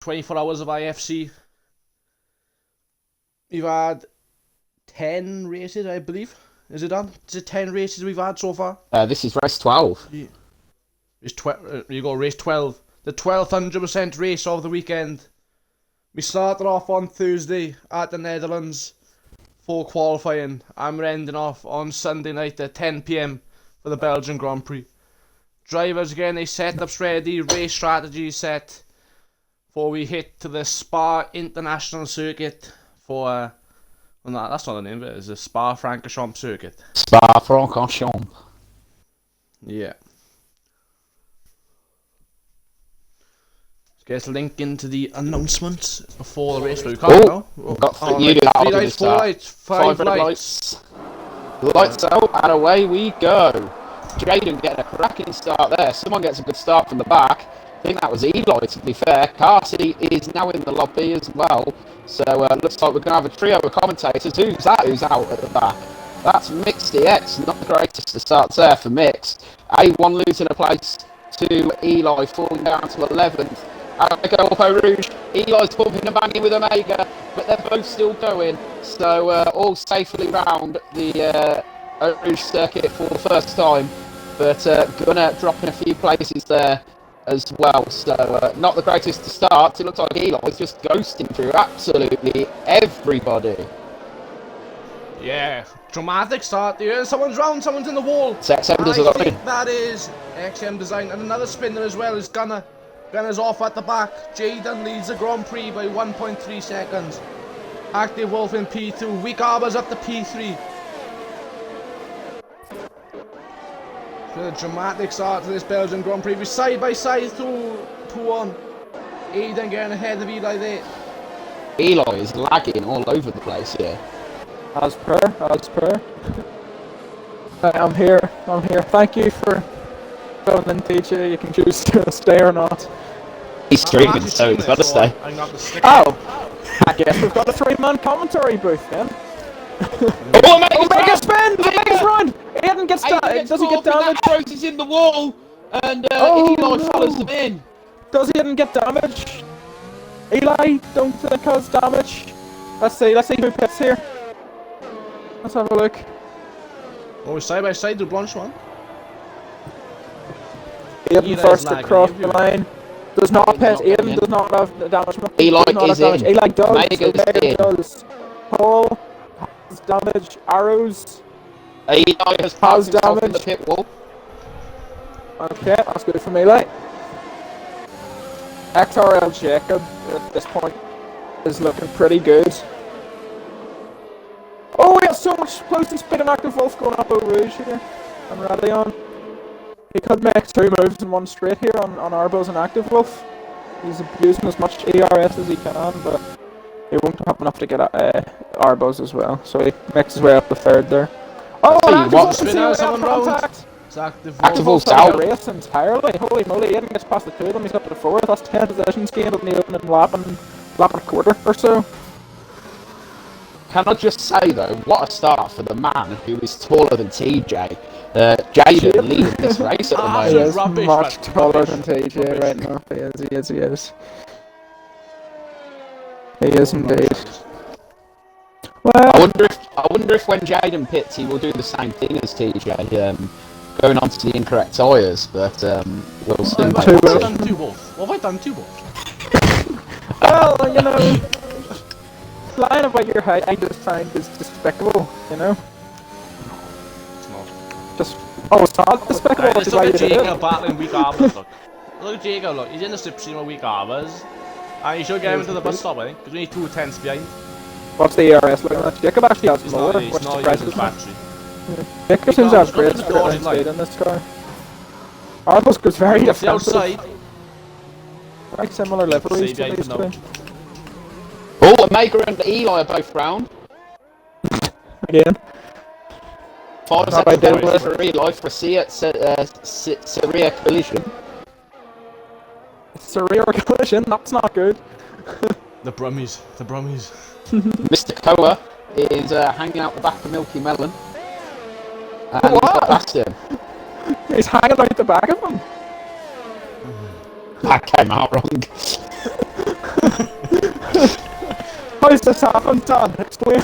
24 hours of IFC. We've had 10 races, I believe. Is it done? Is it 10 races we've had so far? This is race 12. Yeah. You go race 12. The 12th 100% race of the weekend. We started off on Thursday at the Netherlands for qualifying, and we're ending off on Sunday night at 10 PM for the Belgian Grand Prix. Drivers again, they setups ready, race strategy set before we hit to the Spa International Circuit for well, no, that's not the name of it. It's the Spa-Francorchamps circuit. Spa-Francorchamps. Yeah. Let's link into the announcements before the race. We can't now. Got you do that. 3 lights, 4 lights, 5 lights. Lights out and away we go. Jaden getting a cracking start there. Someone gets a good start from the back. I think that was Eli, to be fair. Carsey is now in the lobby as well. So looks like we're going to have a trio of commentators. Who's that who's out at the back? That's Mix DX. Not the greatest of starts there for Mix. A1 losing a place to Eli, falling down to 11th. Omega Alpo Rouge. Eli's bumping and banging with Omega, but they're both still going. So all safely round the Rouge circuit for the first time. But Gunner dropping a few places there as well. So not the greatest to start. It looks like Eli's just ghosting through absolutely everybody. Yeah, dramatic start there. Someone's round, someone's in the wall. It's XM does I think that is XM Design. And another spinner as well is Gunner. Gunner's off at the back. Jaden leads the Grand Prix by 1.3 seconds. Active Wolf in P2. Weak Arbor's up to P3. So a dramatic start to this Belgian Grand Prix. We're side by side 2-1. Aiden getting ahead of Eli there. Eli is lagging all over the place here. As per. I'm here. Thank you for filling in, TJ. You can choose to stay or not. He's streaming, so he's got to stay. Oh! I guess we've got a 3-man commentary booth then. Omega spin! Omega's run! Aiden gets damaged. Does he get damaged? He's in the wall, and Eli follows them in. Does Aiden get damaged? Eli, don't cause damage. Let's see who pits here. Let's have a look. Oh, we're side by side, the Blanche one. Aiden first across the line. Does not pit. Aiden does not have damage. Eli is in. Eli does. Omega does. Paul has damage. Arrows. Eli has passed damage in the pit wall. Okay, that's good from Eli. XRL Jacob at this point is looking pretty good. Oh, we have so much close and speed and Active Wolf going up over Rouge here. And Radion. He could make 2 moves in one straight here on Arbos and Active Wolf. He's abusing as much ERS as he can, but he won't have enough to get at Arbos as well. So he makes his way up the 3rd there. Oh, Active Wolf contact! Active Wolf's out. Race entirely. Holy moly, Aiden gets past the 2 of them. He's up to the 4th. That's 10 positions gained in the opening lap and a quarter or so. Can I just say though, what a start for the man who is taller than TJ. Jaden leading this race at the moment. He is much taller than TJ right now. He is. He is indeed. Well, I wonder if when Jaden pits he will do the same thing as TJ, going on to the incorrect tyres, but we'll soon What have I done to both? Well, you know, lying about your height I just find is despicable, you know? It's not. It's not despicable. Right, let's look at Jacob battling weak arbors, look. Look at Jacob, look. He's in the slipstream with weak arbors. And you should get him into the bus stop, I think, because we need 2 tenths behind. What's the ERS looking at? Jacob actually has more, which surprises me. Jacob seems to have great speed in this car. Arbos goes very defensive. Very similar liveries to these two. Oh, Omega and Eli are both round. Again. 5 seconds for Eli for a Syria collision. Syria collision? That's not good. The Brummies. Mr. Koa is hanging out the back of Milky Melon. And he's got past him. He's hanging out the back of him. That came out wrong. How's this happened, Dan? Explain.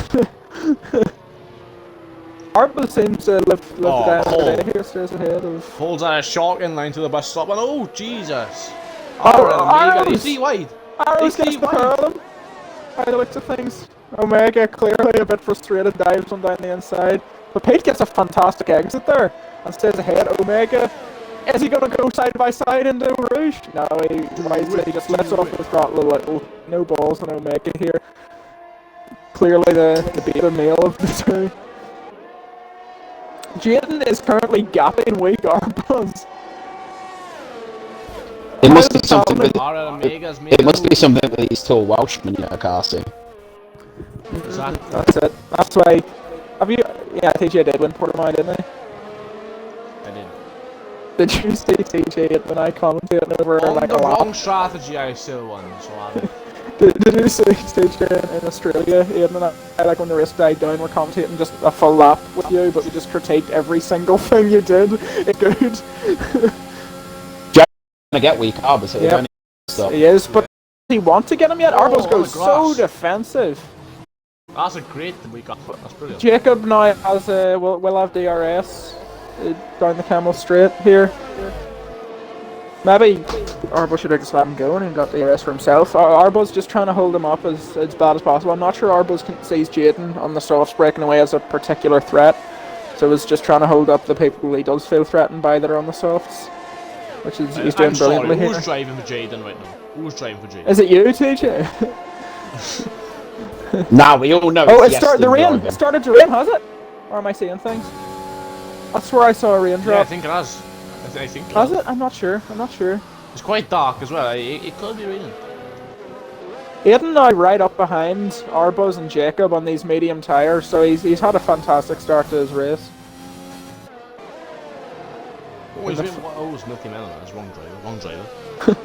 Arbus seems to live down today here, stays ahead of... Pulls on a shotgun line to the bus stop and oh Jesus! Arrows! He's three wide! Arrows gets the hurl by the looks of things. Omega clearly a bit frustrated, dives on down the inside. But Pete gets a fantastic exit there and stays ahead. Omega, is he going to go side by side into Rouge? No, he just lets off the throttle a little. No balls on Omega here. Clearly the beta male of the two. Jaden is currently gapping weak Arbuz. It must be something with it must be something with these tall Welshmen, you know, Cassie. Exactly. That's it. That's why. Have you? Yeah, TJ did win Portimao, didn't he? I did. Did you see TJ when I commented over On like the a lot? wrong strategy, I still won. So I Did you see TJ in Australia? Aidan and I, like when the race died down, we're commentating just a full lap with you, but we just critiqued every single thing you did. It good. Gonna get weak Arbus, so Yep. He is, but does he want to get him yet? Arbus goes so defensive. That's a great week off. That's brilliant. Jacob now has will have DRS down the Camel Straight here. Maybe Arbus should have just let him go and he got DRS for himself. Arbus just trying to hold him up as bad as possible. I'm not sure Arbus sees Jaden on the softs breaking away as a particular threat, so he's just trying to hold up the people he does feel threatened by that are on the softs, which is he's doing brilliantly here. Who's driving for Jaden right now? Who's driving for Jaden? Is it you, TJ? Nah, we all know. Oh, it's it started the rain. It started to rain, has it? Or am I seeing things? That's where I saw a raindrop. Yeah, I think it has. I think. Has it? I'm not sure. It's quite dark as well. It could be raining. Aidan now right up behind Arbuz and Jacob on these medium tyres, so he's had a fantastic start to his race. Oh, it's Milky Melon. That's wrong driver.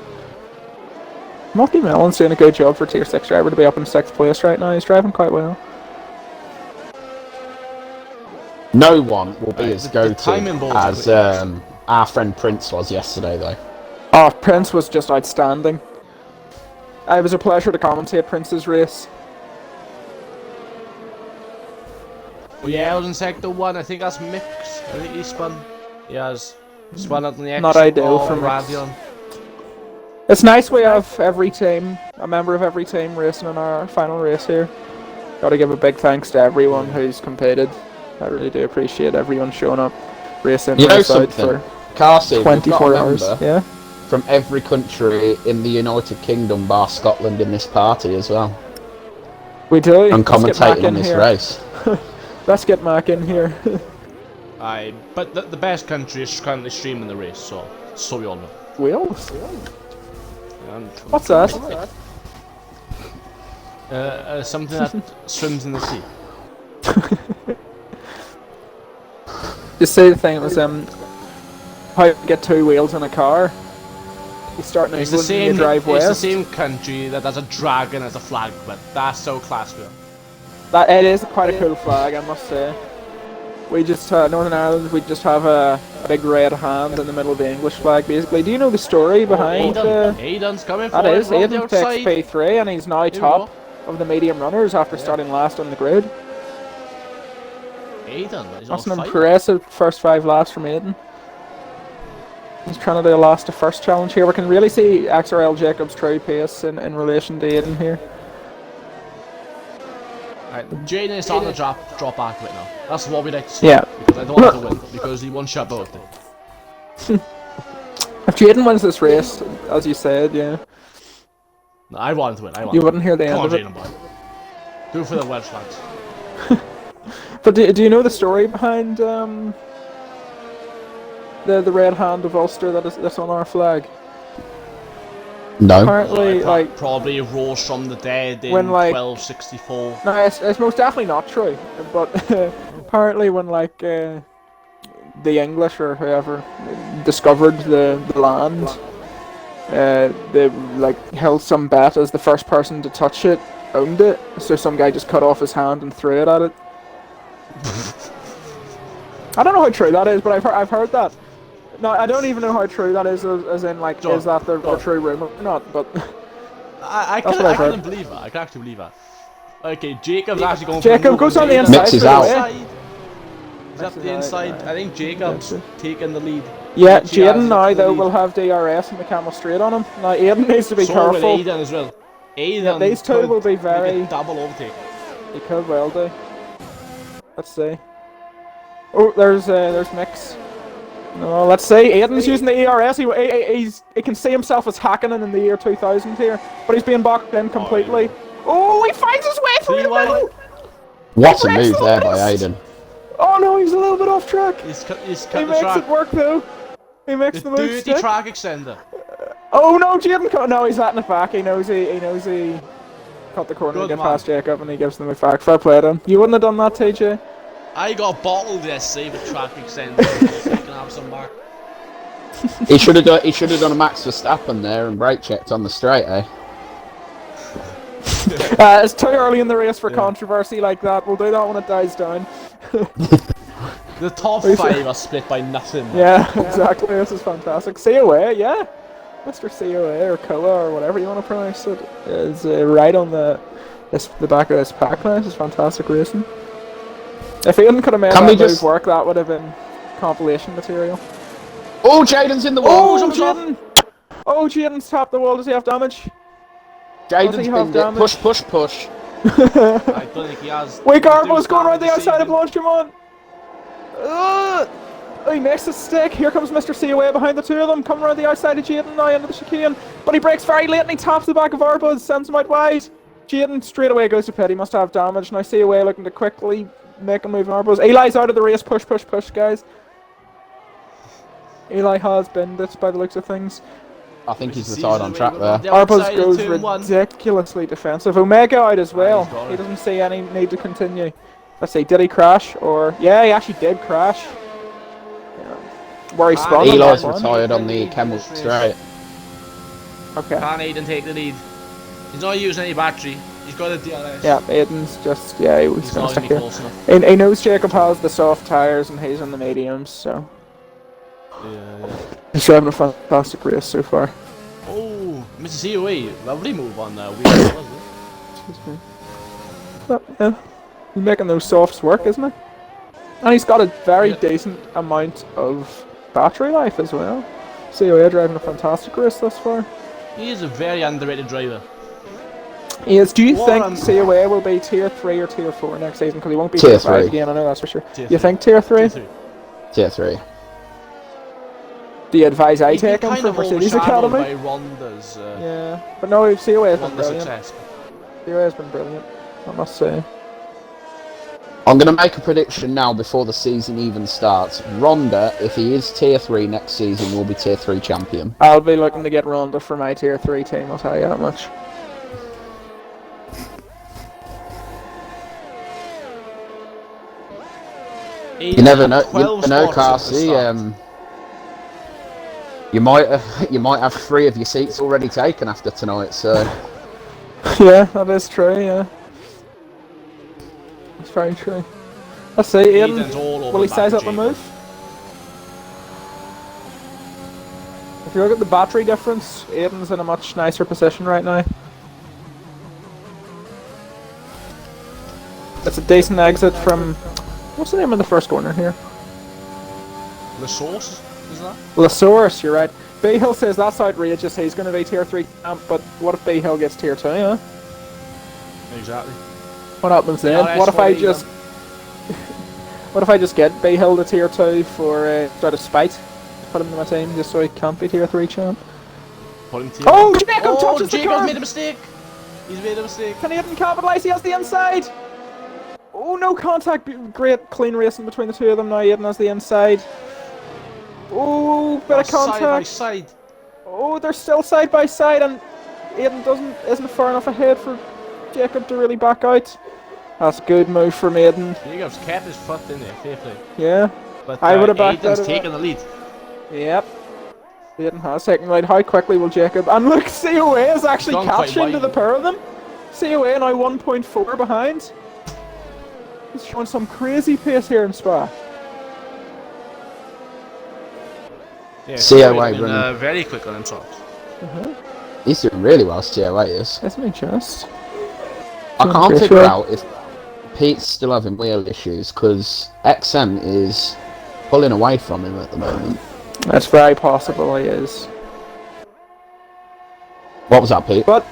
Milky Melon's doing a good job for Tier 6 driver to be up in 6th place right now. He's driving quite well. No one will be as go-to as quick. Our friend Prince was yesterday, though. Oh, Prince was just outstanding. It was a pleasure to commentate Prince's race. Oh yeah, I was in Sector 1. I think that's Mix. I think he spun. He has spun out on the exit. Not ideal for Mix. Radion. It's nice we have every team, a member of every team racing in our final race here. Gotta give a big thanks to everyone who's competed. I really do appreciate everyone showing up, racing, You know race out something? for Cassie, 24 hours. Yeah. From every country in the United Kingdom bar Scotland in this party as well. We do. And commentating on this race. Let's get Mac in here. Aye, but the best country is currently streaming the race, so we all know. Wales? And What's that? something that swims in the sea. Just say the thing, it was how you get two wheels in a car. You start in England and you drive west. It's the same country that has a dragon as a flag, but that's so class for them. It is quite a cool flag, I must say. We just, Northern Ireland, we just have a big red hand in the middle of the English flag, basically. Do you know the story behind... Aidan's coming for that it is, from the Aidan takes outside. P3 and he's now top of the medium runners after starting last on the grid. Aidan, that's an impressive first 5 laps from Aidan. He's trying to do a last to first challenge here. We can really see XRL Jacob's true pace in relation to Aidan here. Right, Jaden is starting to drop back right now. That's what we like to see. Yeah. Because I don't want to win, because he won shot both. If Jaden wins this race, as you said, yeah. No, I want to win. You wouldn't hear the end of it. Jaden, boy. Do it for the Welsh lads. But do you know the story behind the red hand of Ulster that's on our flag? No. Apparently, like probably rose from the dead in when, like, 1264. No, it's most definitely not true. But apparently, when like the English or whoever discovered the land, they like held some bet as the first person to touch it owned it. So some guy just cut off his hand and threw it at it. I don't know how true that is, but I've heard that. No, I don't even know how true that is, as in, like, is that the true rumour or not, but That's what I've heard. couldn't believe that. I can actually believe that. Okay, Jacob's actually going Jacob for goes on the Jacob's inside. Mixes straight out. away. He's up the inside. I think Jacob's taking the lead. Yeah, Which he has Jaden now the though lead. will have DRS and the camera straight on him. Now Aiden needs to be So will careful. Aiden as well. Aiden Yeah, these two could will be make very- a double overtake. He could well do. Let's see. Oh, there's Mix. No, let's see. Aiden's using the ERS. He can see himself as hacking in the year 2000 here, but he's being boxed in completely. Oh, he finds his way through the middle. What a He breaks move the there by limits. Aiden. Oh no, he's a little bit off track. He's cut He the makes track. it work though. He makes The the move dirty stick. track extender. Oh no, Jaden! No, he's letting it back. He knows he cut the corner to Good get man. past Jacob, and he gives the move back. Fair play to him. You wouldn't have done that, TJ. I got bottled yesterday with track extender. So I can have some back. He should have done a Max Verstappen there and brake checked on the straight, eh? It's too early in the race for controversy like that. We'll do that when it dies down. The top 5 are split by nothing. Yeah, exactly. This is fantastic. COA, yeah. Mr. COA or Koa or whatever you want to pronounce it is right on the back of this pack now. This is fantastic racing. If Ian could have made that move work, that would have been compilation material. Oh, Jaden's in the wall. Oh, Jaden! Oh, Jaden's tapped the wall. Does he have damage? Jaden's been push. I don't think he has. Wait, Garbo's going around the outside of Blanchimont. He makes a stick. Here comes Mr. COA behind the two of them. Coming around the outside of Jaden now into the chicane. But he breaks very late and he taps the back of Arbuz. Sends him out wide. Jaden straight away goes to pit. He must have damage. Now COA looking to quickly make a move on Arbuz. Eli's out of the race. Push, guys. Eli has binned it by the looks of things. I think he's the side on track there. Arbuz goes ridiculously defensive. Omega out as well. He doesn't see any need to continue. Let's see, did he crash? Or yeah, he actually did crash. Where he spun. Eli's retired on the Camel straight. Okay. Can Aiden take the lead? He's not using any battery. He's got a DRS. Yeah, Aiden's just he's going to not stick even here. close enough. He knows Jacob has the soft tyres and he's on the mediums, so Yeah. he's driving a fantastic race so far. Oh, Mr. COA, lovely move on that wheel, wasn't it? Excuse me. But, yeah, he's making those softs work, isn't he? And he's got a very decent amount of battery life as well. COA driving a fantastic race thus far. He is a very underrated driver. He is. Do you think COA will be tier 3 or tier 4 next season? Because he won't be Tier tier 5 3. again, I know that's for sure. Tier You 3. think tier 3? Tier 3. Do you advise I He's been take him kind for of Mercedes overshadowed Academy? by Ronda's, Yeah, but no, COA has been Ronda's brilliant. success. COA has been brilliant, I must say. I'm going to make a prediction now before the season even starts. Ronda, if he is tier 3 next season, will be tier 3 champion. I'll be looking to get Ronda for my tier 3 team, I'll tell you that much. You never know, Carsey. You might have 3 of your seats already taken after tonight. So Yeah, that is true, yeah. It's very true. Let's see, Aiden's Aiden, all over will he the size back up of the Jacob. move? If you look at the battery difference, Aiden's in a much nicer position right now. It's a decent exit from... What's the name of the first corner here? The sauce, is that? Lasaurus, you're right. B Hill says that's outrageous, he's going to be tier 3 champ, but what if B Hill gets tier 2, huh? Exactly. What happens then? Yeah, What if I that's just... what if I just get B Hill to tier 2 for out of spite? Put him in my team just so he can't be tier 3 champ. Put him to Oh, Jacob touches the Jacob's curb! made a mistake. He's made a mistake. Can Aiden capitalise? He has the inside! Oh, no contact. Great clean racing between the two of them now. Aiden has the inside. Oh, bit of contact. Side by side. Oh, they're still side by side, and Aiden isn't far enough ahead for Jacob to really back out. That's a good move from Aiden. Jacob's kept his foot in there, fair play. Yeah. But I would have backed out Aiden's of that. taking the lead. Yep. Aiden has taken the lead. How quickly will Jacob... And look, COA is actually Gone quite catching to wide. the pair of them. COA now 1.4 behind. He's showing some crazy pace here in Spa. Yeah, COA he's been, running. very quick on himself. He's doing really well, COA is. Isn't he just? I can't figure out if Pete's still having wheel issues, because XM is pulling away from him at the moment. That's very possible he is. What was that, Pete? But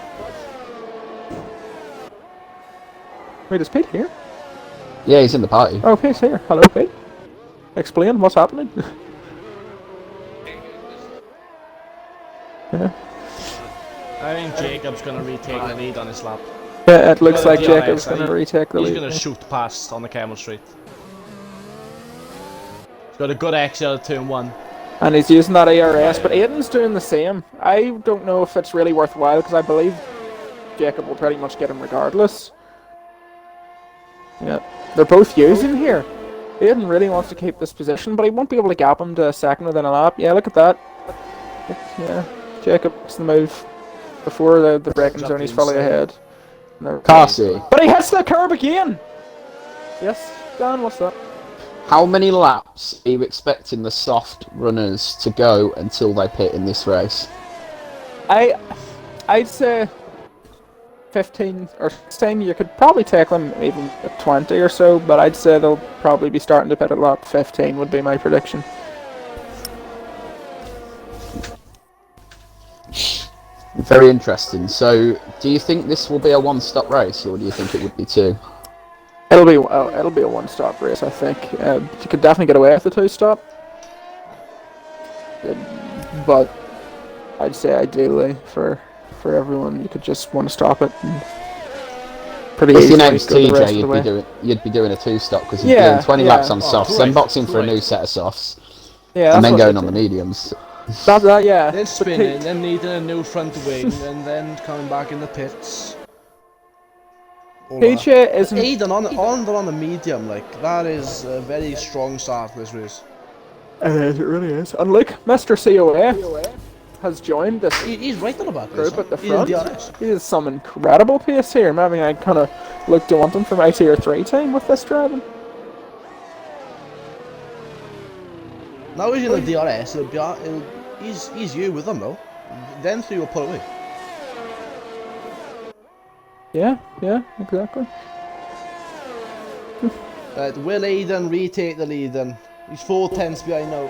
wait, is Pete here? Yeah, he's in the party. Oh, Pete's here. Hello, Pete. Explain what's happening. Yeah. I think Jacob's going to retake the lead on this lap. Yeah, it looks like DRS, Jacob's going to retake the lead. He's going to shoot past on the Camel Street. He's got a good exit at turn 1. And he's using that ARS, but Aiden's doing the same. I don't know if it's really worthwhile, because I believe Jacob will pretty much get him regardless. Yeah, they're both using here. Aiden really wants to keep this position, but he won't be able to gap him to a second within a lap. Yeah, look at that. Yeah, Jacob's the move before the braking zone. He's fully ahead. Carsey, But he hits the curb again! Yes, Dan, what's that? how many laps are you expecting the soft runners to go until they pit in this race? I'd say 15 or 16. You could probably take them even at 20 or so, but I'd say they'll probably be starting to pit at lap 15 would be my prediction. Very interesting. So, do you think this will be a one-stop race, or do you think it would be two? It'll be a one-stop race, I think. You could definitely get away with a two-stop, but I'd say ideally for everyone, you could just want to stop it. And pretty If easily your name's go the rest TJ, of the way. you'd be doing a two-stop because you'd Yeah, be doing 20 yeah. laps on softs, then great, boxing for a great. new set of softs, Yeah, and that's then what going they on the do. mediums. That, yeah. Then But spinning, then needing a new front wing, and then coming back in the pits. All that. TJ isn't. Aiden on the medium, like, that is a very strong start for this race. It really is. And look, Mr. COA has joined this He's right on the back group at the He's in front. DRS. He has some incredible pace here. Maybe I kind of look to want him for my tier 3 team with this driving. Now he's in the DRS, he's you with him though. Then 3 will pull away. Yeah, exactly. Will Aiden retake the lead then? He's 4 tenths behind now.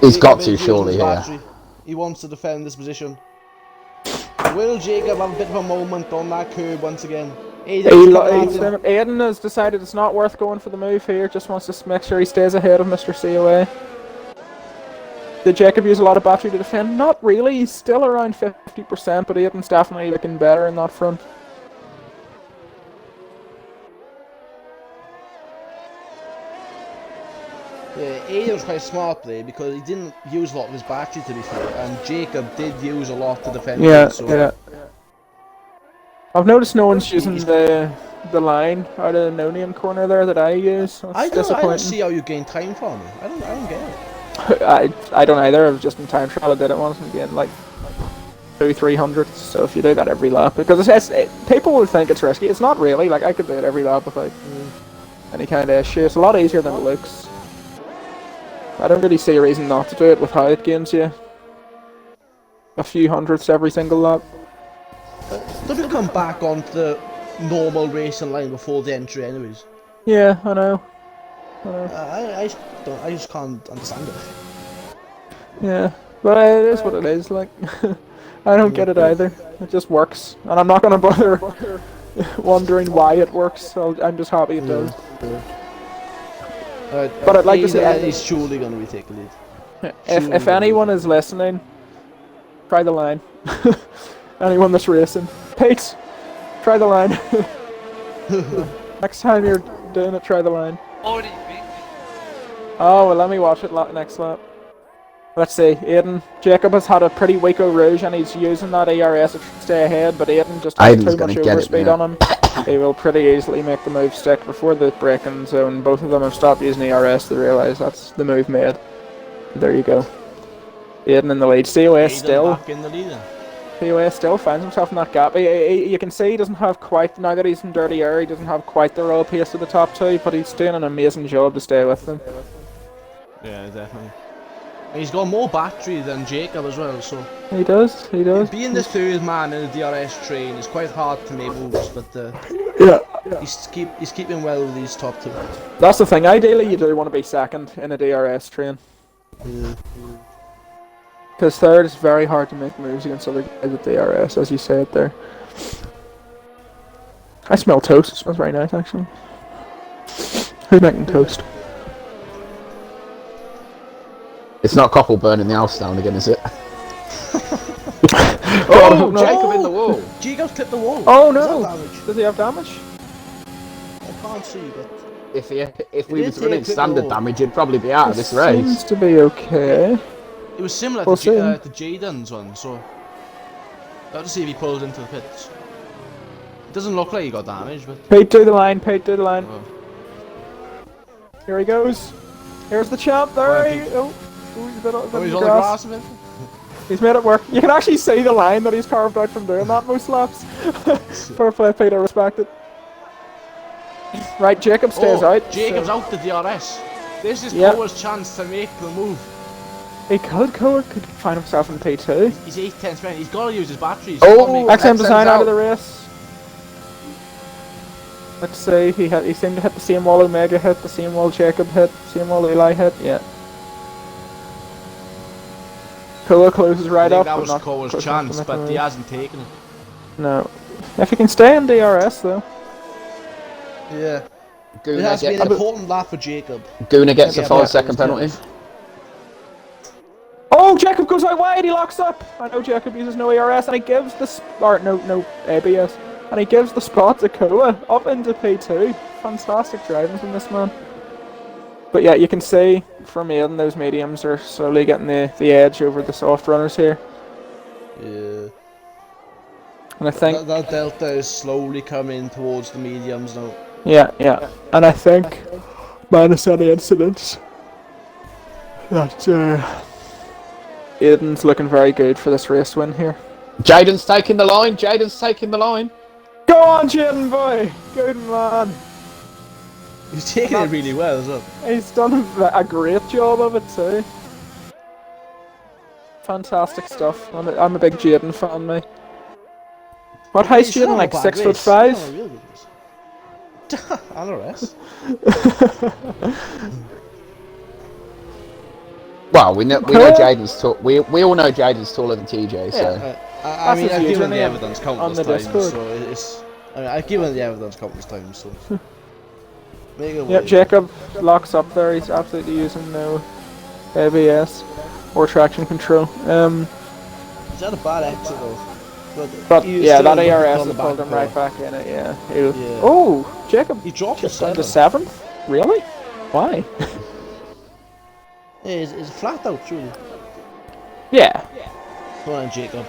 He's got Jacob to, is surely, losing here. his battery. He wants to defend this position. Will Jacob have a bit of a moment on that curb once again? Aiden has decided it's not worth going for the move here. Just wants to make sure he stays ahead of Mr. COA. Did Jacob use a lot of battery to defend? Not really. He's still around 50%, but Aiden's definitely looking better in that front. Yeah, Aiden was quite smart there because he didn't use a lot of his battery to be fair, and Jacob did use a lot to defend him, so Yeah. I've noticed no one's using the line out of the no-name corner there that I use. That's I disappointing. don't see how you gain time from it. I don't get it. I don't either. I've just in time trial I did it once and again like 200-300. So if you do that every lap, because people will think it's risky. It's not really. Like I could do it every lap without any kind of issue. It's a lot easier than it looks. I don't really see a reason not to do it with how it gains you a few hundredths every single lap. Don't you come back onto the normal racing line before the entry, anyways? Yeah, I know. I just can't understand it. Yeah, but it is what it is. Like, I don't get it either. It just works, and I'm not gonna bother wondering why it works. So I'm just happy it does. But I'd like to say he's surely going to retake the lead. if anyone is listening, try the line. Anyone that's racing, Pete, try the line. Next time you're doing it, try the line. Already beat me. Oh, well, let me watch it next lap. Let's see, Aiden. Jacob has had a pretty weak Rouge and he's using that ARS to stay ahead, but Aiden just has Aiden's too much gonna get it overspeed now. on him. He will pretty easily make the move stick before the braking zone. Both of them have stopped using ARS to realise that's the move made. There you go. Aiden in the lead. COA still. Back in the lead then. COA still finds himself in that gap. You can see he doesn't have quite, now that he's in dirty air, he doesn't have quite the raw pace of the top two, but he's doing an amazing job to stay with them. Yeah, definitely. He's got more battery than Jacob as well, so... He does. Being the third man in a DRS train is quite hard to make moves, but Yeah. he's keeping well with these top two. That's the thing. Ideally, you do want to be second in a DRS train. Yeah. Because third is very hard to make moves against other guys at DRS, as you said there. I smell toast. It smells very nice, actually. Who's making toast? It's not Cockle burning the house down again, is it? Oh, Jacob in the wall. Jacob's clipped the wall. Oh Is that no! damage? Does he have damage? I can't see, but... If we did was running take it standard all. damage, he'd probably be out of this race. Seems to be okay. It was similar We'll to see. Jaden's one, so... Got to see if he pulls into the pits. It doesn't look like he got damaged, but... Pete to the line, Pete to the line. Oh. Here he goes. Here's the champ. There Well, he. Oh, he's a bit Oh, in he's the on the grass. grass a bit? He's made it work. You can actually see the line that he's carved out from doing that most laps. Fair play, Pete. I respect it. Right, Jacob stays out. Jacob's so out the DRS. This is Yep. Coa's chance to make the move. He could find himself in P2. He's 8 10 He's got to use his batteries. Oh, XM XM's design out of out. the race. Let's see, he seemed to hit the same wall Omega hit, the same wall Jacob hit, the same wall Eli hit, yeah. Koa closes right up, that but was not Coa's close enough to chance, make but the he move. hasn't taken it. No. If he can stay in DRS though. Yeah. It Guna has been gets, an important lap for Jacob. Guna gets a Yeah, 5-second yeah. penalty. Oh, Jacob goes out wide, he locks up! I know Jacob uses no ERS and he gives no ABS. And he gives the spot to Koa up into P2. Fantastic driving from this man. But yeah, you can see from Aiden those mediums are slowly getting the edge over the soft runners here. Yeah. And I think That delta is slowly coming towards the mediums now. yeah. And I think minus any incidents that Aiden's looking very good for this race win here. Jaden's taking the line. Jaden's taking the line. Go on, Jaden boy! Good man! He's taking it really well as well. He's done a great job of it too. Fantastic stuff. I'm a big Jaden fan, mate. What height's He's Jaden? not a Like bad 6'5"? race. Not a real good race. I know rest. Well, we know Jaden's tall. We all know Jaden's taller than TJ, so I mean, his I've given the username evidence on countless the times, Discord. so it's. I mean, I've given the evidence countless times, so. Make it Yep, work. Jacob locks up there. He's absolutely using no ABS or traction control. He's had a bad exit though. But he was yeah, still that able to ARS pull has the pulled back him right four. back in it. Yeah. Yeah. Oh, Jacob He dropped just to down to 7. 7th. Really? Why? Yeah, it's flat out, truly. Yeah. Come on, Jacob.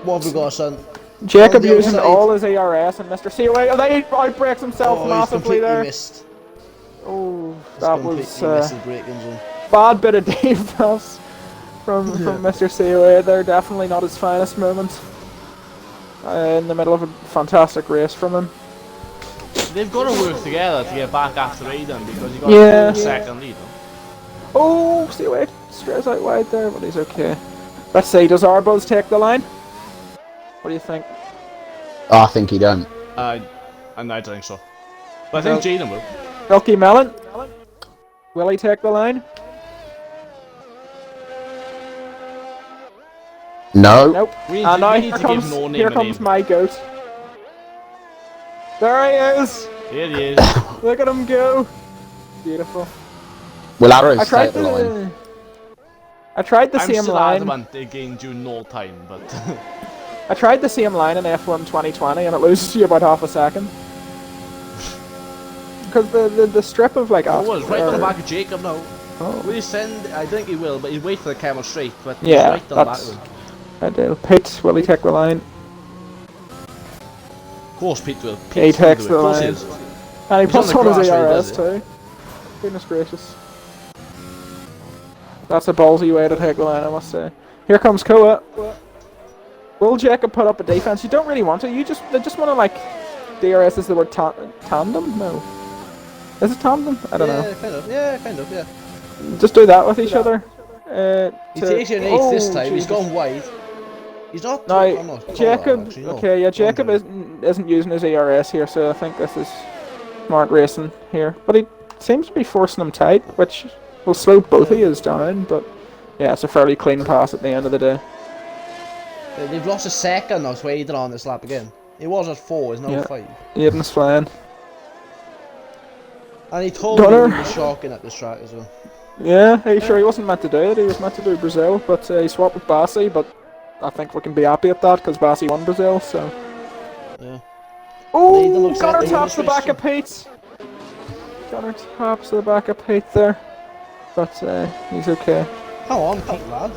What have we got, son? Jacob On the using outside. all his ARS and Mr. Seaway. Oh, they outbreaks himself Oh, he's massively completely there. missed. Oh, He's that completely was missed his braking zone. bad bit of defense from Mr. Seaway there. Definitely not his finest moment. In the middle of a fantastic race from him. They've got to work together to get back after Aiden because he got Yeah. a 4-second lead. Oh, Seaway strays out wide there, but he's okay. Let's see, does Arbuz take the line? What do you think? I think he don't. I don't think so. But I think Jaden will. Milky Melon? Will he take the line? No. Nope. We need, And now we need here to comes, give no name here a comes name. my goat. There he is! Here he is. Look at him go! Beautiful. Will Arrows I tried take the line? I tried the I'm same still line. adamant they gained you no time, but I tried the same line in F1 2020 and it loses you about half a second. Because the strip of like it was right on the or- back of Jacob now. Oh. Will he send? I think he will, but he'll wait for the camel straight. But he's Yeah, right on the back that's- of him. I do. Pete, will he take the line? Of course, Pete will. He Pete's gonna takes do it. the Of course he line. is. And he He's on puts the on his grass when he ARS does too. Goodness gracious. That's a ballsy way to take the line, I must say. Here comes Koa. Will Jacob put up a defense? You don't really want to. They just want to like. DRS is the word tandem? No. Is it tandem? I don't know. Yeah, kind of. Yeah, kind of. Yeah. Just do that with each other. He takes you an 8th this time. He's gone wide. He's not. Now, I'm not Jacob. actually, no. Okay, yeah, Jacob Wonder. isn't using his ERS here, so I think this is smart racing here. But he seems to be forcing him tight, which will slow both of yous down. But yeah, it's a fairly clean pass at the end of the day. They've lost a second now, so Aidan on this lap again. He was at 4, he's now 5. Aidan's flying. And he told me he was shocking at this track as well. Yeah, he wasn't meant to do it. He was meant to do Brazil, but he swapped with Bassi. But I think we can be happy at that because Bassi won Brazil. So. Yeah. Oh, Gunnar taps the back of Pete. Gunnar taps the back of Pete there, but he's okay. Come on, Pete, lad.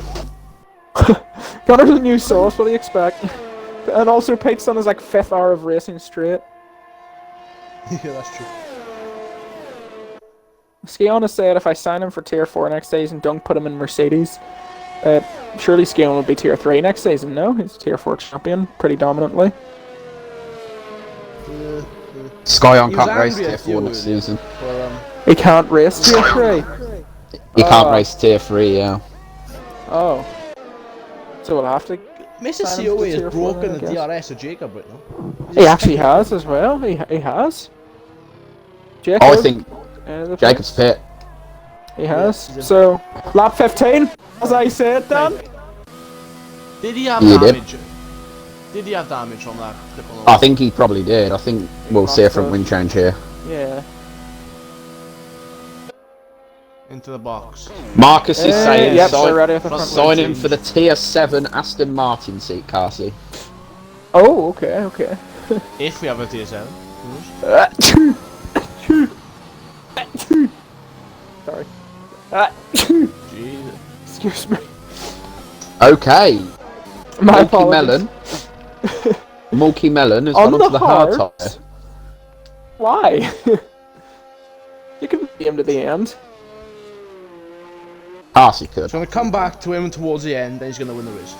Gunnar's a new source. What do you expect? And also, Pete's on his like 5th hour of racing straight. Yeah, that's true. Skeon has said if I sign him for tier 4 next season, don't put him in Mercedes. Surely Skeon will be tier 3 next season. No, he's tier 4 champion pretty dominantly. Skyon can't race tier 4 next season. He can't race tier 3. He can't race tier 3, yeah. Oh. So we'll have to. Mrs. COA has broken the DRS of Jacob right now. He actually has as well. He has. Jacob. Oh, I think Jacob's fit. He has. Yeah, so, lap 15, as I said, Dan. Did he have damage? Did he have damage from that? I think he probably did. I think we'll see a front wing change here. Yeah. Into the box. Marcus is saying sign him for the tier 7 Aston Martin seat, Carsey. Oh, okay. If we have a tier 7. Sorry. Jesus. Excuse me. Okay. My Mulky Melon. Mulky Melon has gone onto the hard tyre. Why? You can beat him to the end. Carsey could. He's going to come back to him towards the end, then he's going to win the race.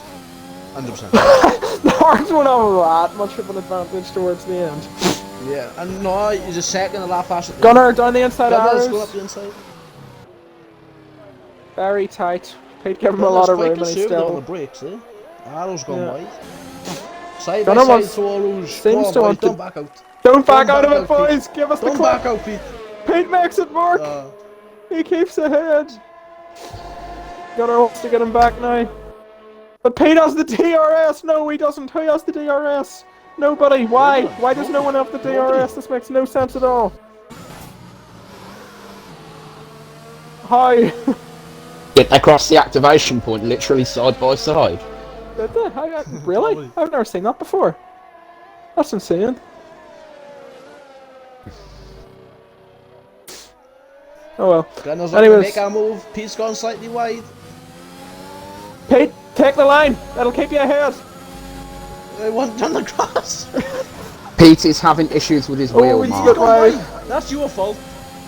100%. The hards won't have that much of an advantage towards the end. Yeah, and no, he's a second and a lap faster. Gunnar down the inside Gunner's arrows. going up the inside. Very tight. Pete gave him a lot of room and he still. On the brakes, eh? Arrow's gone wide. Side Gunnar by side to all Rouge. Seems to want to. Don't back out. Don't back out of it, boys. Pete. Give us the clip. Don't back out, Pete. Pete makes it work. He keeps ahead. Gunnar wants to get him back now. But Pete has the DRS! No, he doesn't. Who has the DRS? Nobody. Why? Why does no one have the DRS? This makes no sense at all. How? Get across the activation point, literally side by side. Did they? Really? I've never seen that before. That's insane. Oh well. Gunner's not going to make a move. Pete's gone slightly wide. Pete, take the line. That'll keep you ahead. They want on the grass. Pete is having issues with his wheel, Mark. That's your fault.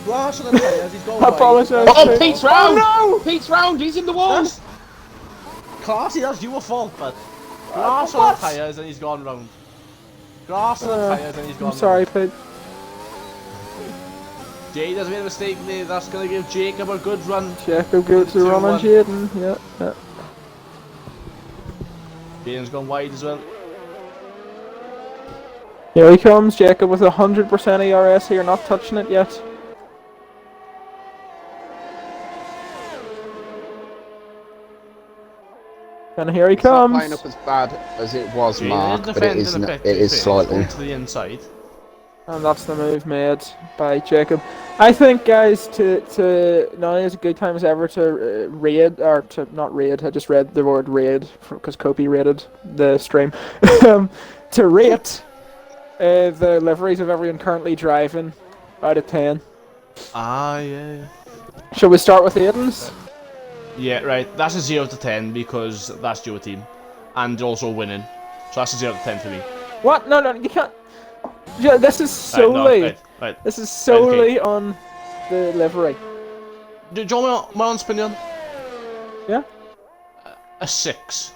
Glass on the tyres, he's gone I apologise. Oh, Pete's round! Oh, no! Pete's round, he's in the wall! Classy, that's your fault, but glass on the tyres and he's gone round. Glass on the tyres and he's gone round. I'm sorry, Pete. Jade has made a mistake there, that's going to give Jacob a good run. Jacob goes to run on Jaden, yeah. Jaden's gone wide as well. Here he comes, Jacob with 100% ERS here, not touching it yet. And here he comes. It's not playing up as bad as it was, Mark, but it is slightly. To the inside. And that's the move made by Jacob. I think, guys, now is a good time as ever to raid, or to not raid, I just read the word raid because Kopi raided the stream, to rate the liveries of everyone currently driving out of 10. Ah, yeah. Shall we start with Aiden's? Yeah, right. That's a 0 to 10 because that's your team. And also winning. So that's a 0 to 10 for me. What? No, you can't. Yeah, this is solely. Right. This is solely on the livery. Do you want my honest opinion? Yeah? A 6.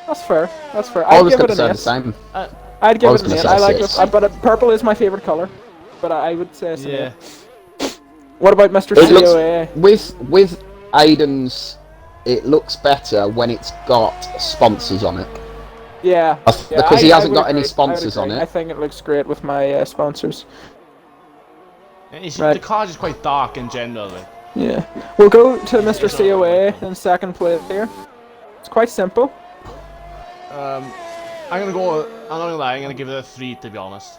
That's fair. I was going to say the same. I'd give it an 8. I like it, but purple is my favourite colour. But I would say it's an 8. What about Mr. COA? With Aiden's it looks better when it's got sponsors on it. Yeah. Because he hasn't would got any agree. sponsors I would on agree. it. I think it looks great with my sponsors. The car is quite dark in general. Like. Yeah. We'll go to Mr. COA in second place here. It's quite simple. I'm not gonna lie, I'm gonna give it a 3 to be honest.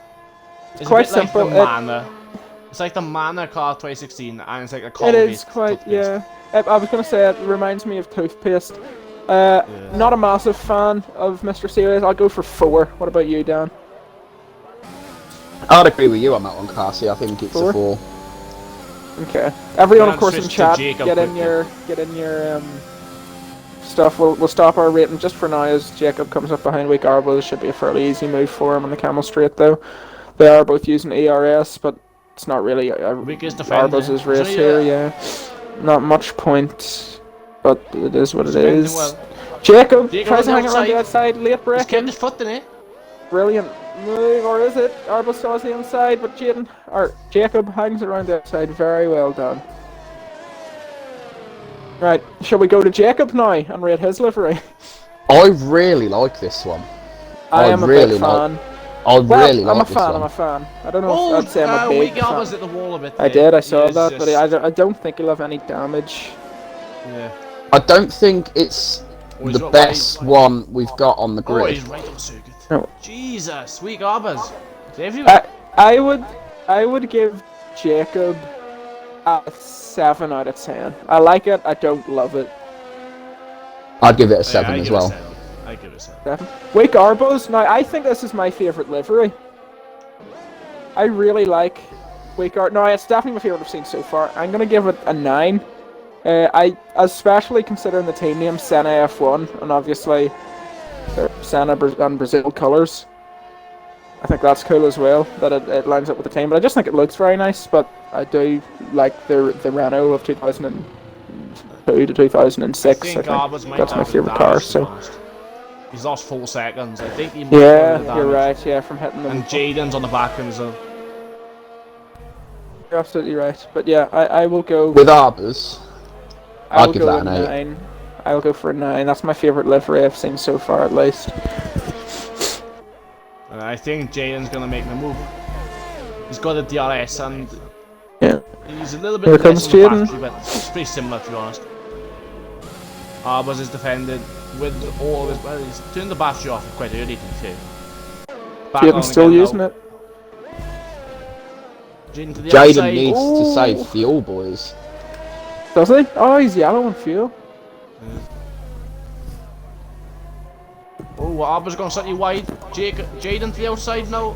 It's quite a bit simple. Like the Mana. It's like the Mana car 2016, and it's like a color. It is quite, yeah. I was gonna say it reminds me of toothpaste. Not a massive fan of Mr. COA. I'll go for 4. What about you, Dan? I'd agree with you on that one, Cassie. I think it's 4? a 4. Okay. Everyone, of I'll course, in switch to chat, Jacob get in your stuff. We'll stop our rating just for now as Jacob comes up behind Weak Arbo. This should be a fairly easy move for him on the Camel Straight, though. They are both using ERS, but it's not really Arbo's race here. Yeah, not much point, but it is what it is. Well. Jacob tries to hang around the outside, late break. He's kept his foot in it. Brilliant move, or is it? Arbo still has the inside, but Jacob hangs around the outside. Very well done. Right, shall we go to Jacob now and rate his livery? I really like this one. I am really a big fan. I'm a fan. I don't know if I'd say I'm a big fan. was at the wall a bit there. I did, I saw that, but I don't think he'll have any damage. Yeah. I don't think it's the best one we've got on the grid. Oh, he's right on circuit. No. Jesus, Weak Arbors. It's everywhere. I would give Jacob a 7 out of 10. I like it, I don't love it. I'd give it a 7 as well. I give it a 7. Weak Arbos, now I think this is my favourite livery. I really like Weak Arbos. No, it's definitely my favourite I've seen so far. I'm going to give it a 9. I especially considering the team name Senna F1 and obviously Senna and Brazil colours. I think that's cool as well that it lines up with the team, but I just think it looks very nice. But I do like the Renault of 2002 to 2006. I think that's my favourite car. So he's lost 4 seconds. I think he might you're right. Yeah, from hitting them. And Jaden's on the back end, so you're absolutely right. But yeah, I will go with Arbors. I'll give that an 8. I'll go for a 9. That's my favourite livery I've seen so far, at least. I think Jaden's gonna make the move. He's got a DRS and he's a little bit Here comes less on the Jaden. battery, but it's pretty similar to be honest. Arbors is defended with all of his. Well, he's turned the battery off quite early, to be fair. Jaden's still using it. Jaden needs to save fuel, boys. Does he? Oh, he's yellow on fuel. Oh, Arbors going slightly wide. Jaden to the outside now.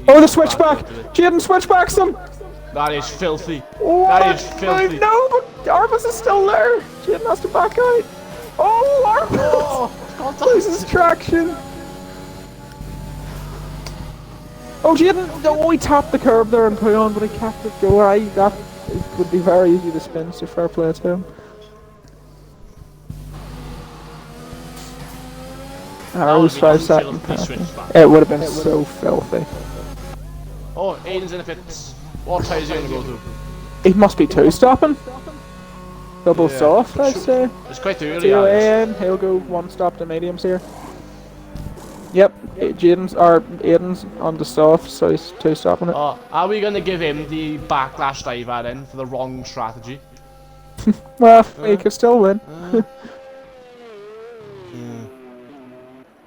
Oh, the switchback! Jaden switchbacks him! That is filthy. What? That is filthy. No, but Arbus is still there. Jaden has to back out. Oh, Arbus loses traction. Oh, Jaden! Oh, he tapped the curb there and put on, but he kept it going. That would be very easy to spin, so fair play to him. Arrow's 5 second passing. It would have been so filthy. Oh, Aiden's in the pits. What tires are you going to go to? He must be 2-stopping. Double soft, I'd say. It's quite early. He'll go 1 stop to mediums here. Yep, Aiden's on the soft, so he's 2-stopping it. Oh, are we going to give him the backlash dive at in for the wrong strategy? Well, he could still win.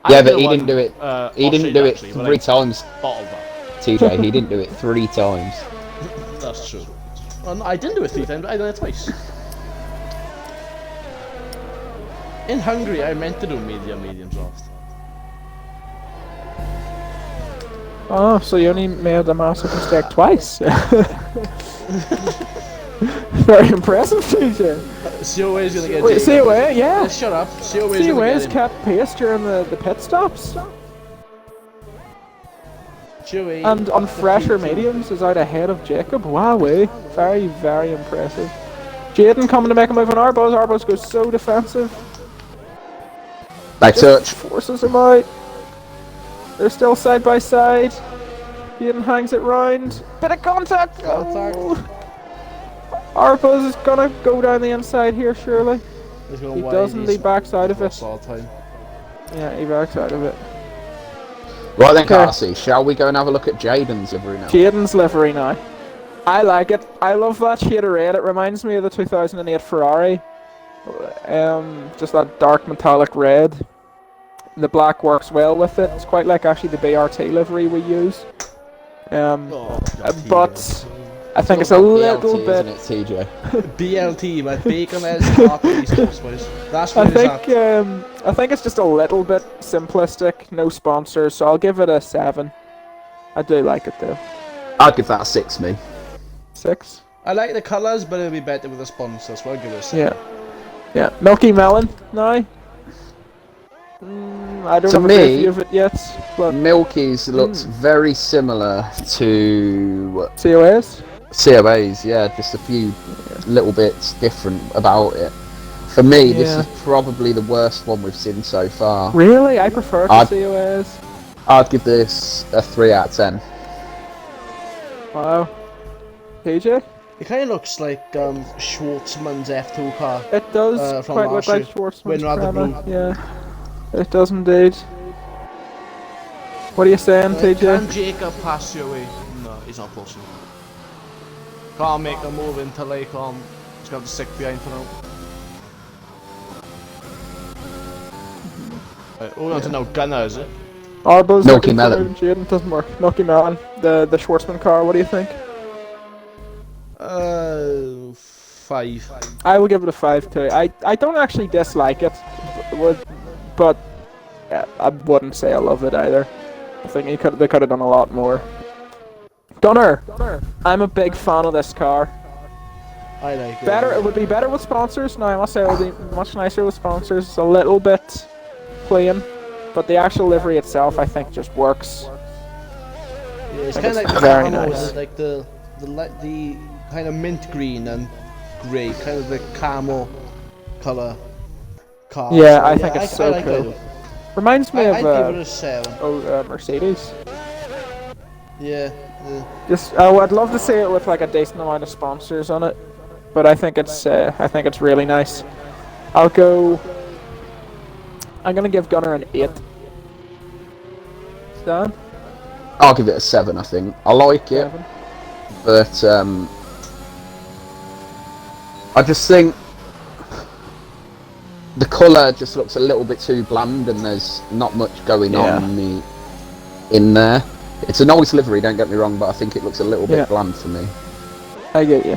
Yeah, but he didn't do it. He didn't do it 3 times. TJ, he didn't do it 3 times. That's true. Well, no, I didn't do it 3 times, but I did it twice. In Hungary, I meant to do medium soft. Oh, so you only made a massive mistake twice. Very impressive, TJ. COA is going to get. Wait, COA, yeah. Shut up. COA's kept pace during the pit stops. And on fresher mediums is out ahead of Jacob. Wowee. Very, very impressive. Jaden coming to make a move on Arbos. Arbos goes so defensive. Like search. Forces him out. They're still side by side. Jaden hangs it round. Bit of contact. Oh. Arbos is gonna go down the inside here, surely. He's going He wide. doesn't, he backs out of it. All the time. Yeah, he backs out of it. Right then, Okay. Carsey, shall we go and have a look at Jaden's livery now? Jaden's livery now. I like it. I love that shade of red. It reminds me of the 2008 Ferrari. Just that dark metallic red. The black works well with it. It's quite like actually the BRT livery we use. But I think it's a little bit. Isn't it, TJ? BLT, my bacon eggs, coffee, boys. That's what I think it's just a little bit simplistic. No sponsors, so I'll give it a 7. I do like it though. I'd give that a 6, me. 6. I like the colours, but it'll be better with a sponsor, so I'll give it a 7. Yeah. Milky Melon now. I don't have a review of it yet, but Milky's looks very similar to COAs. COAs, yeah, just a few little bits different about it. For me, this is probably the worst one we've seen so far. Really? I prefer the COAs. I'd give this a 3 out of 10. Wow. PJ? It kind of looks like Schwartzman's F2 car. It does from quite look last like year, Schwartzman's when rather Prema. blue. Yeah, it does indeed. What are you saying, TJ? Can Jacob pass you away? No, he's not possible. Can't make a move into like he's got the stick behind for now. Right, we're on to now Gunner, is it? Arbo's Milky Melon. Jaden doesn't work. Milky Melon. The Schwartzman car, what do you think? 5. I will give it a 5 too. I don't actually dislike it, but I wouldn't say I love it either. I think they could have done a lot more. Gunner, I'm a big fan of this car. I like it. It would be better with sponsors. Now I must say it would be much nicer with sponsors. It's a little bit plain, but the actual livery itself I think just works. Yeah, it's kind of like very the nice. Like the kind of mint green and grey, kind of the camo colour car. Yeah, so, I think it's so like cool. it. Reminds me I'd give it of a 7. Mercedes. Yeah. I'd love to see it with like a decent amount of sponsors on it, but I think it's really nice. I'm gonna give Gunner an 8. Dan? I'll give it a 7, I think. I like it, 7. but I just think the colour just looks a little bit too bland, and there's not much going on in there. It's a nice livery, don't get me wrong, but I think it looks a little bit bland for me. I get you.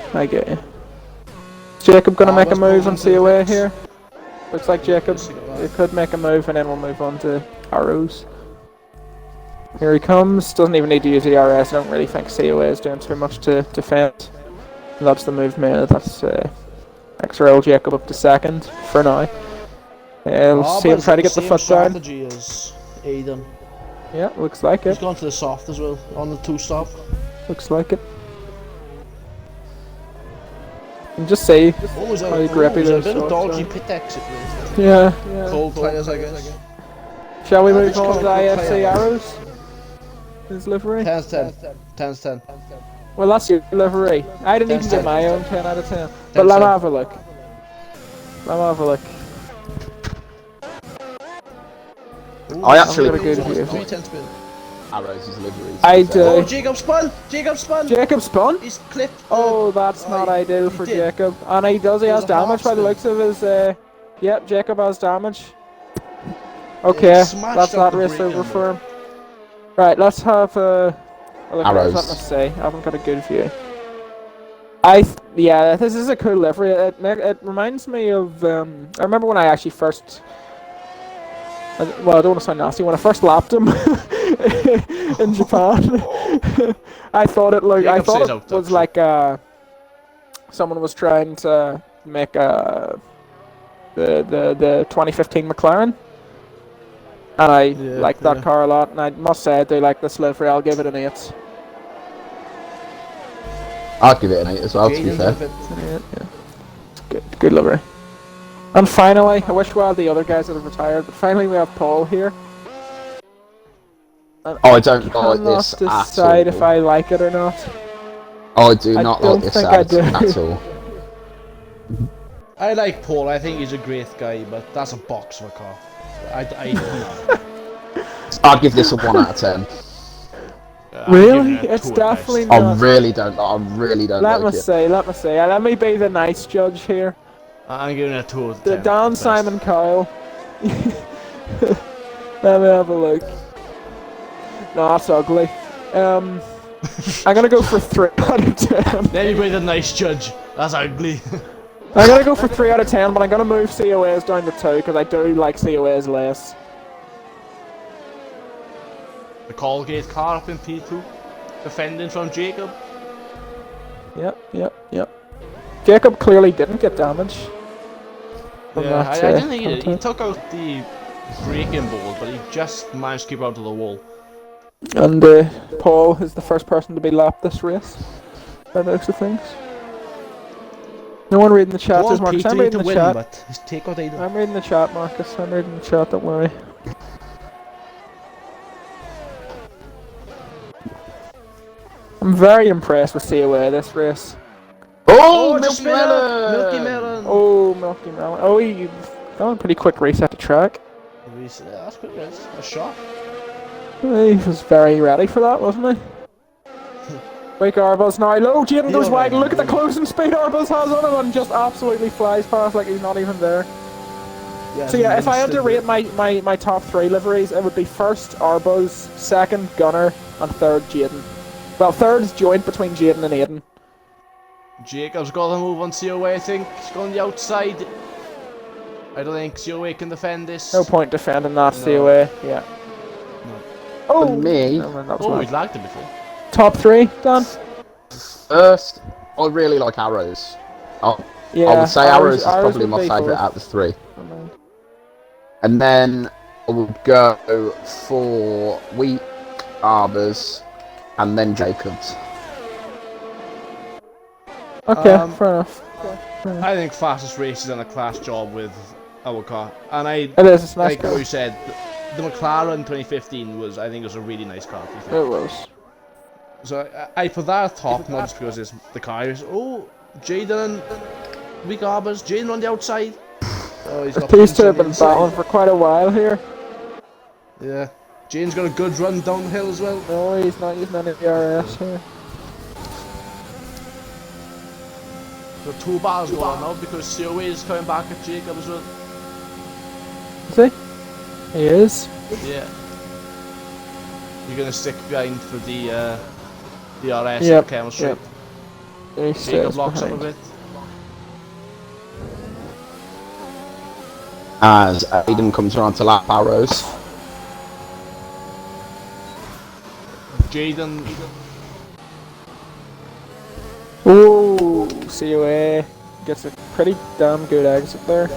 Jacob gonna make a move on COA here. Looks like Jacob could make a move, and then we'll move on to Arrows. Here he comes. Doesn't even need to use ERS. I don't really think COA is doing too much to defend. That's the move made. That's XRL Jacob up to 2nd for now. We'll see him try to get the foot down. Strategy as Aiden. Yeah, looks like He's it. gone to the soft as well on the 2-stop. Looks like it. And just see Always how grippy a those bit of softs dodgy are. pit exit. Yeah. Cold tyres, I guess. Shall we move just on call to it IFC tyre. Arrows? His livery? 10's 10. Well, that's your livery. I didn't even 10's get 10. my own 10 out of 10. 10's But let me 10. have a look. I actually I'm gonna go to you. 310 spin. Arrows' liveries. I do. Oh, Jacob spun! Jacob spun? He's clipped. Oh, that's not ideal for did. Jacob. And he has was a damage by the half looks of his. Yep, Jacob has damage. Okay, smashed that's up that the race brake over on for him. Right, let's have a look at Arrows. what I must say. I haven't got a good view. This is a cool livery. It reminds me of. I remember when I actually first. Well, I don't want to sound nasty. When I first lapped him in Japan, I thought it was like someone was trying to make the 2015 McLaren, and I liked that car a lot. And I must say I do like this livery. I'll give it an 8. I'd give it an 8 as well, to be fair. Yeah. Good livery. And finally, I wish we had the other guys that have retired, but finally we have Paul here. And I don't like cannot this decide at all. if I like it or not. I do not don't like this think I do. at all. I like Paul. I think he's a great guy, but that's a box of a car. I'd give this a 1 out of 10. Really? It's definitely I not. really don't. I really don't Let like me it. say. Let me be the nice judge here. I'm giving it a 2 out of The 10. Dan Best. Simon Kyle. Let me have a look. No, that's ugly. I'm gonna go for 3 out of 10. Then you be the nice judge. That's ugly. I'm gonna go for 3 out of 10, but I'm gonna move COAs down to 2 because I do like COAs less. The Colgate car up in P2. Defending from Jacob. Yep. Jacob clearly didn't get damage. From Yeah, that, I didn't think he did. He contact. took out the braking ball, but he just managed to keep out of the wall. And Paul is the first person to be lapped this race. By the looks of things. No one reading the chat, Go is on Marcus. I'm P3 reading to the win, chat. but his takeout either. I'm reading the chat, Marcus. I'm reading the chat, don't worry. I'm very impressed with COA this race. Oh, just Milky Melon! Milky Melon! Oh, Milky Melon. Oh, he got a pretty quick reset the track. That's pretty good. A shot. He was very ready for that, wasn't he? Wake Arbus now low, Jaden goes wide, look at the closing speed Arbus has on him and just absolutely flies past like he's not even there. So yeah, if I had to rate my top 3 liveries, it would be first Arbus, second Gunner, and third Jaden. Well, third is joint between Jaden and Aiden. Jacob's got the move on COA, I think. He's going the outside. I don't think COA can defend this. No point defending that No. COA, yeah. No. Oh, For me, never mind, that was Oh, mine. we'd lagged it before. Top 3, Dan? first, I really like arrows. Yeah, I would say arrows is probably would my be favourite fourth. out of the 3. Never mind. And then I would go for Wheat, Arbors, and then Jacobs. Okay, fair enough. I think fastest race is done a class job with our car. And It is, it's a nice like car. we said, the McLaren 2015 was, I think, was a really nice car. To be fair. It was. So I put that at top, not just because it's the car. Oh, Jaden and Weak Arbors. Jaden on the outside. Oh, he's got These Prince two on have the been inside. battling for quite a while here. Yeah. Jaden's got a good run down the hill as well. No, he's not using any DRS here. There are 2 battles going on now because COA is coming back at Jacob as well. Is he? He is. Yeah. You're gonna stick behind for the DRS Yep, chemistry. yep. He Jacob stays locks up a behind. bit. As Aiden comes around to lap arrows. Jaden. Ooh, COA gets a pretty damn good exit there.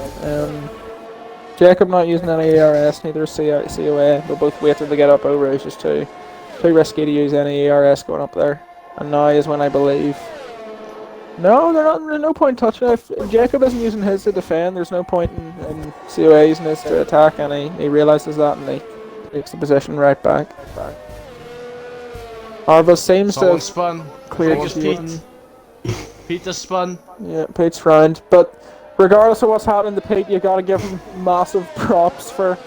Jacob not using any ERS, neither is COA. They'll both wait till they get up over. It's just too risky to use any ERS going up there. And now is when I believe. No, they're not. There's no point touching it. If Jacob isn't using his to defend, there's no point in COA using his to attack, and he realises that and he takes the position right back. Arvas seems to Someone have spun. cleared Someone's Jaden. Peter spun. Yeah, Pete's round. But regardless of what's happening to Pete, you gotta give him massive props for.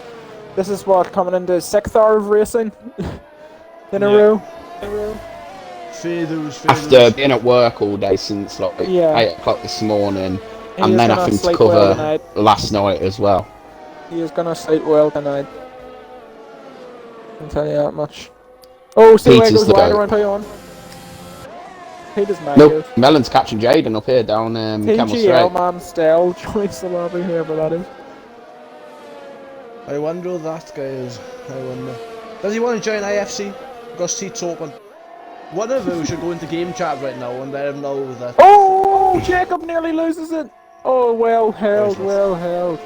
This is what, coming into his 6th hour of racing in a row. After being at work all day since like 8 o'clock this morning, He and is then gonna having to sleep well cover tonight. last night as well. He is gonna sleep well tonight. I'll tell you that much. Oh, see where Pete is goes the wide goat. around P1. Pete is my No, good. Melon's catching Jaden up here down Camel TGL Straight. man Stell joins the lobby, whoever that is. I wonder who that guy is. I wonder. Does he want to join IFC? Got seats open. One of you should go into game chat right now and let him know that. Oh, Jacob nearly loses it. Oh, well held, Where's well held.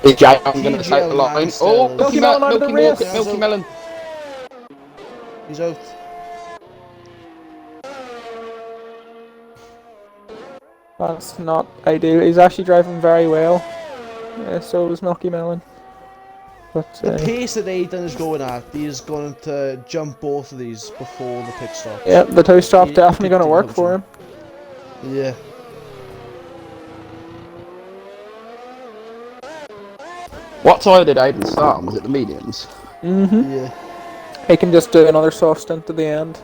Is Jaden going to take TGL the line? man still Oh, is- Milky Melon out of the race. Milky Melon. He's out. That's not ideal. He's actually driving very well. So is Milky Melon. But The pace that Aiden is going at, he's going to jump both of these before the pit stop. yeah, the 2-stop He- definitely he going to did work have for some. him. Yeah. What tyre did Aiden start on? Was it the mediums? Yeah. He can just do another soft stint to the end.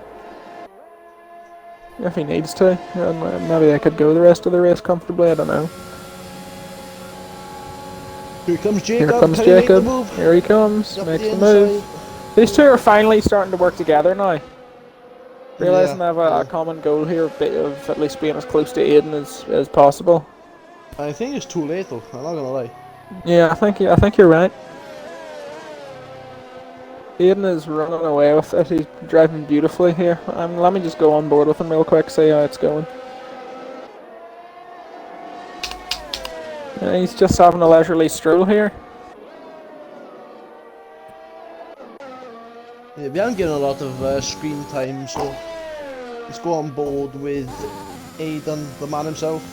If he needs to. Maybe they could go the rest of the race comfortably, I don't know. Here comes Jacob. Here comes Can he make the Jacob. move? Here he comes. Up Makes the the move. inside. These two are finally starting to work together now. Realising they have a yeah. common goal here of at least being as close to Aiden as possible. I think it's too late though, I'm not gonna lie. Yeah, I think you're right. Aiden is running away with it. He's driving beautifully here. Let me just go on board with him real quick, see how it's going. Yeah, he's just having a leisurely stroll here. Yeah, we aren't getting a lot of screen time, so let's go on board with Aidan, the man himself.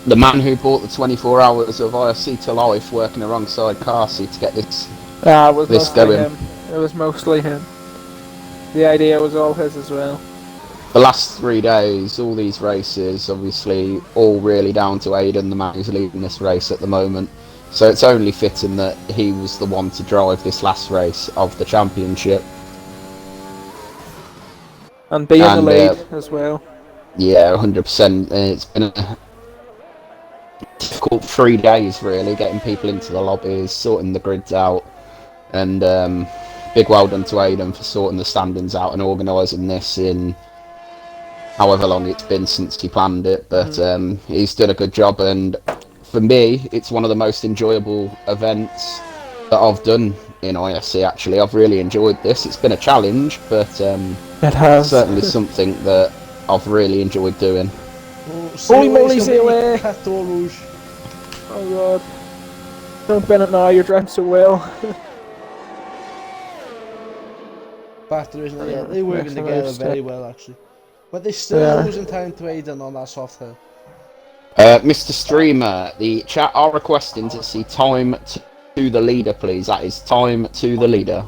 The man who brought the 24 hours of IFC to life, working alongside Carsey to get this. It was This mostly going. him. It was mostly him. The idea was all his as well. The last 3 days, all these races, obviously, all really down to Aiden, the man who's leading this race at the moment. So it's only fitting that he was the one to drive this last race of the championship. And be in the lead as well. Yeah, 100%. It's been a difficult 3 days, really, getting people into the lobbies, sorting the grids out. And big well done to Aidan for sorting the standings out and organising this in however long it's been since he planned it. But he's done a good job, and for me, it's one of the most enjoyable events that I've done in IFC, actually. I've really enjoyed this. It's been a challenge, but It has. certainly something that I've really enjoyed doing. Holy moly, stay away! Chateau Rouge. Oh god. Don't bend it now, you're driving so well. Back to the reason, yeah, they're working Excellent together step. very well actually. But they're still Yeah. losing time to Aidan on that soft hill. Mr. Streamer, the chat are requesting to see time to the leader, please. That is time to the leader.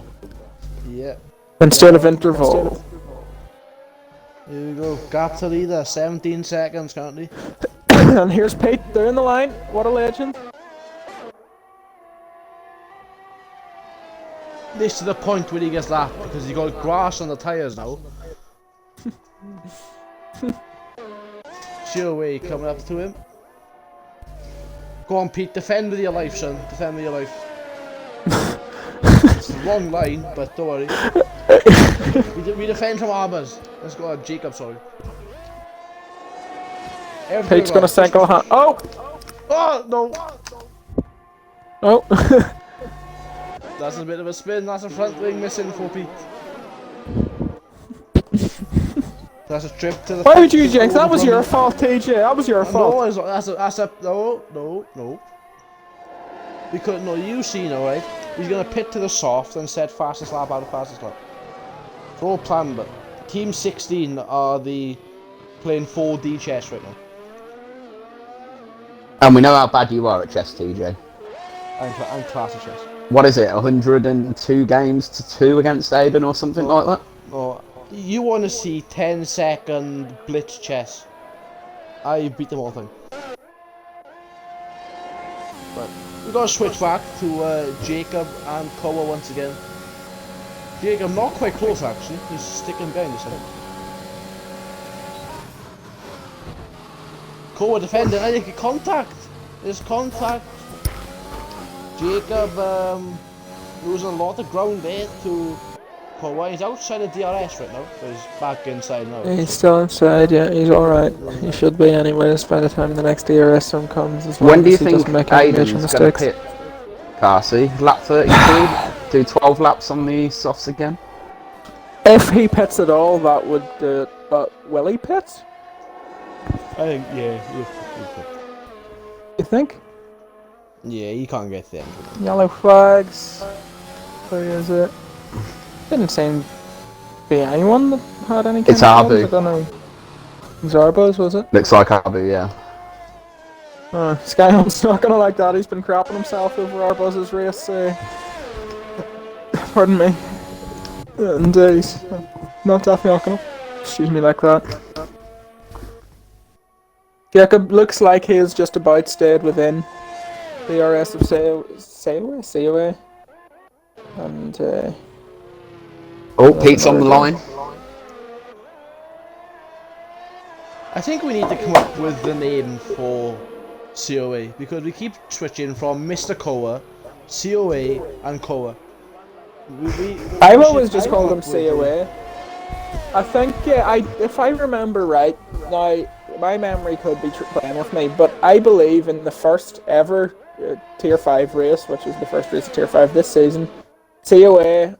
Yeah. Instead of interval. Here we go. Gap to leader, 17 seconds currently. And here's Pete down the line. What a legend. This to the point where he gets lapped because he got grass on the tyres now. Sure way coming up to him. Go on Pete, defend with your life son, defend with your life. It's the wrong line, but don't worry. We defend from armors. Let's go on, Jacob, sorry. Everything Pete's gonna single hand. Oh! Oh, no! Oh! That's a bit of a spin, that's a front wing missing for Pete. That's a trip to the... Why would you jinx? That was your fault, TJ. That was your fault. No, no. Because, no, you see now, right? He's gonna pit to the soft and set fastest lap out of fastest lap. It's all planned, but Team 16 are the playing 4D chess right now. And we know how bad you are at chess, TJ. I'm class at chess. What is it, 102 games to 2 against Aiden or something like that? Oh, you want to see 10-second blitz chess? I beat them all the time. But we gotta switch back to Jacob and Koa once again. Jacob not quite close actually. He's sticking behind this time. Koa defending. I think contact. There's contact. Jacob losing a lot of ground there to Koa. He's outside of DRS right now, but he's back inside now. He's still inside, yeah, he's alright. He should be anyways by the time the next DRS room comes. As long When do you as he think doesn't make any major Aiden's going to mistakes. pit Carsey? Lap 32? Do 12 laps on the softs again? If he pits at all, that would do it. But will he pit? I think, yeah, You think? yeah, you can't get there. Yellow flags. Where is it? Didn't seem to be anyone that had any kind It's of problems. Arbu. I don't know. Zarbos, was it? Looks like Abu, yeah. Skyhound's not gonna like that. He's been crapping himself over Arbuz's race. Pardon me. And he's not definitely not gonna. Excuse me, like that. Jacob looks like he has just about stayed within DRS of COA, and Oh, Pete's on the line. I think we need to come up with the name for COA because we keep switching from Mr. Koa, COA, and Koa. I've always just called him COA. I think, if I remember right, now my memory could be playing with me, but I believe in the first ever Tier 5 race, which is the first race of Tier 5 this season, COA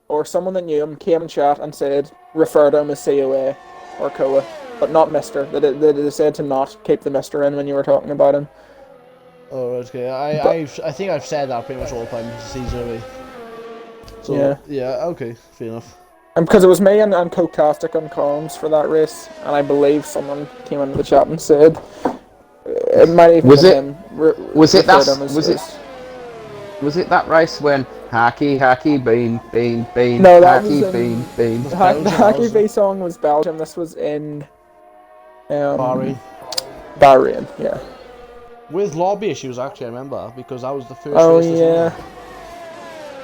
or someone that knew him came in chat and said, refer to him as COA or Koa, but not Mr. They said to not keep the Mr. in when you were talking about him. Oh, okay. I think I've said that pretty much all the time. COA. So, yeah, okay, fair enough. Because it was me and Coke-tastic on comms for that race, and I believe someone came into the chat and said it might even was have it been was it that race when Hacky bean no, that Hacky was in, bean the Hacky V song was Belgium. This was in Bahrain, yeah. With lobby issues, actually, I remember because that was the first Oh race this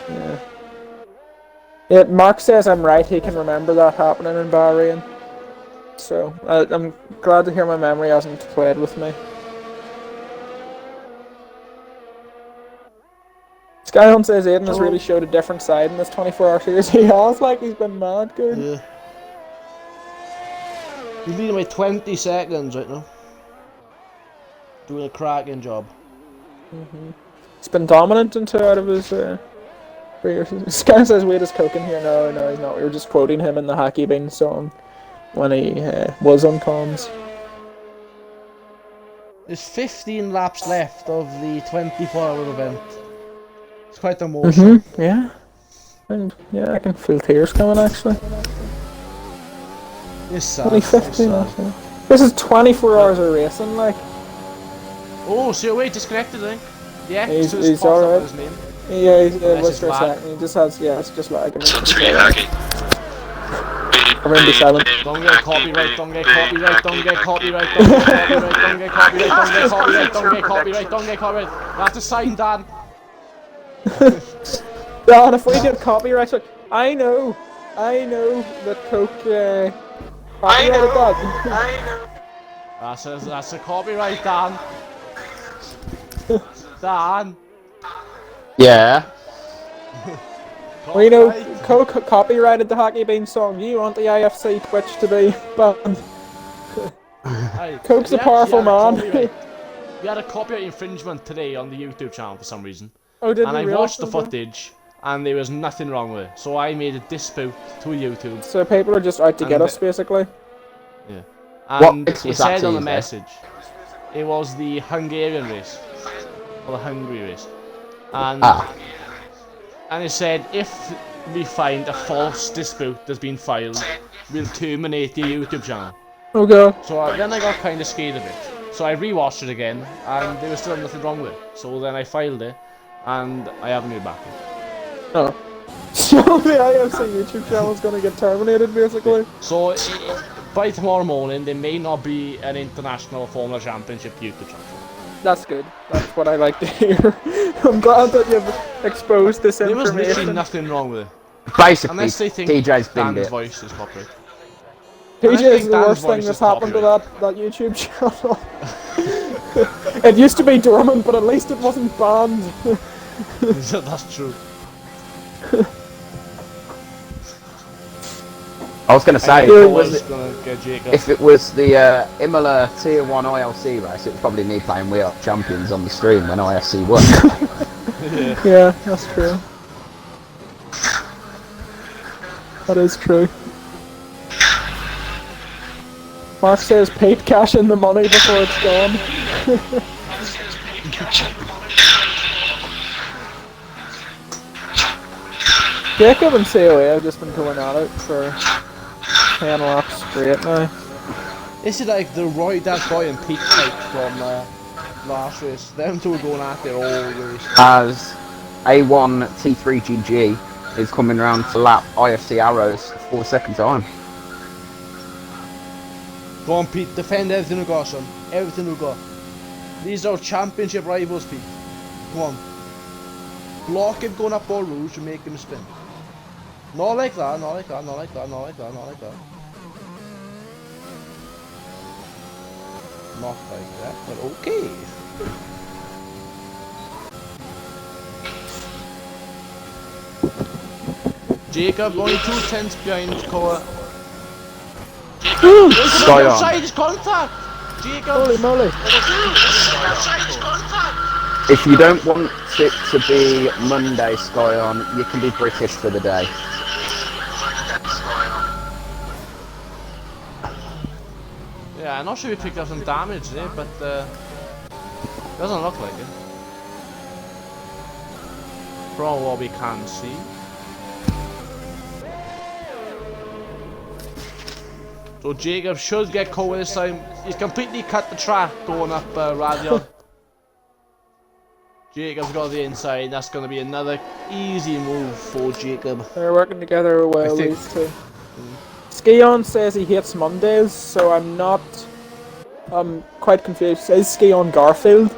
yeah. Yeah, Mark says I'm right, he can remember that happening in Bahrain. So, I'm glad to hear my memory hasn't played with me. Skyhunt says Aiden has really showed a different side in this 24-hour series. He has, like, he's been mad good. Yeah. He's leading by 20 seconds right now. Doing a cracking job. He's been dominant in 2 out of his... Sky says, wait, is Coke in here? No, he's not. We were just quoting him in the Hacky Bean song when he was on comms. There's 15 laps left of the 24-hour event. It's quite emotional. Yeah. And yeah, I can feel tears coming actually. It's sad. Only 15 actually. This is 24 hours of racing, like. Oh, so wait, disconnected, I think. Yeah, he's alright. His name. Yeah, he was for a second. He just has, it's just lagging. I'm gonna be silent. Don't get copyright, don't get copyright, don't get copyright, don't get copyright, don't get copyright, don't get copyright, don't get copyright, don't get copyright. That's a sign, Dan. Dan, if we get copyright, I know that Coke copyrighted that. That's a copyright, Dan. Dan. Yeah. Well, you know, Coke copyrighted the Hacky Bean song. You want the IFC Twitch to be banned? Coke's a powerful man. We had a copyright infringement today on the YouTube channel for some reason. Oh, did and I watched the footage, and there was nothing wrong with it. So I made a dispute to YouTube. So people are just out to get us, basically? Yeah. And it said on the message, it was the Hungarian race. Or the Hungary race. And it said, if we find a false dispute that's been filed, we'll terminate your YouTube channel. Okay. So then I got kind of scared of it. So I rewatched it again, and there was still nothing wrong with it. So then I filed it, and I haven't moved back. Oh. So the IFC YouTube channel is going to get terminated, basically? So by tomorrow morning, there may not be an international Formula Championship YouTube channel. That's good. That's what I like to hear. I'm glad that you've exposed this information. There was literally nothing wrong with it. Basically, unless they think TJ's been Dan's voice is copyright. TJ is the worst thing that's happened to that YouTube channel. It used to be dormant, but at least it wasn't banned. That's true. I was going to say, if it was the Imola Tier 1 ILC race, it was probably me playing We Are Champions on the stream when IFC won. Yeah, that's true. That is true. Mark says, Pete, cash in the money before it's gone. Jacob and COA have just been going at it for 10 laps straight now. This is like the Roy That Boy and Pete fight from last race. Them two are going at it all race. As A1 T3GG is coming round to lap IFC Arrows for the second time. Go on, Pete, defend everything we got, son. Everything we got. These are championship rivals, Pete. Come on. Block him going up Beau Rouge and make him spin. Not like that, not like that, not like that, not like that, not like that. Not like that, but okay. Jacob, only 2 tenths behind Cora. Sky on. Outside his contact! Jacob! Holy moly! If you don't want it to be Monday, Sky on, you can be British for the day. Yeah, I'm not sure we picked up some damage there, but doesn't look like it. From what we can see. So Jacob should get caught this time. He's completely cut the track going up Radion. Jacob's got the inside. That's going to be another easy move for Jacob. They're working together well, think- these two. Skion says he hates Mondays, so I'm quite confused. Says Skion Garfield?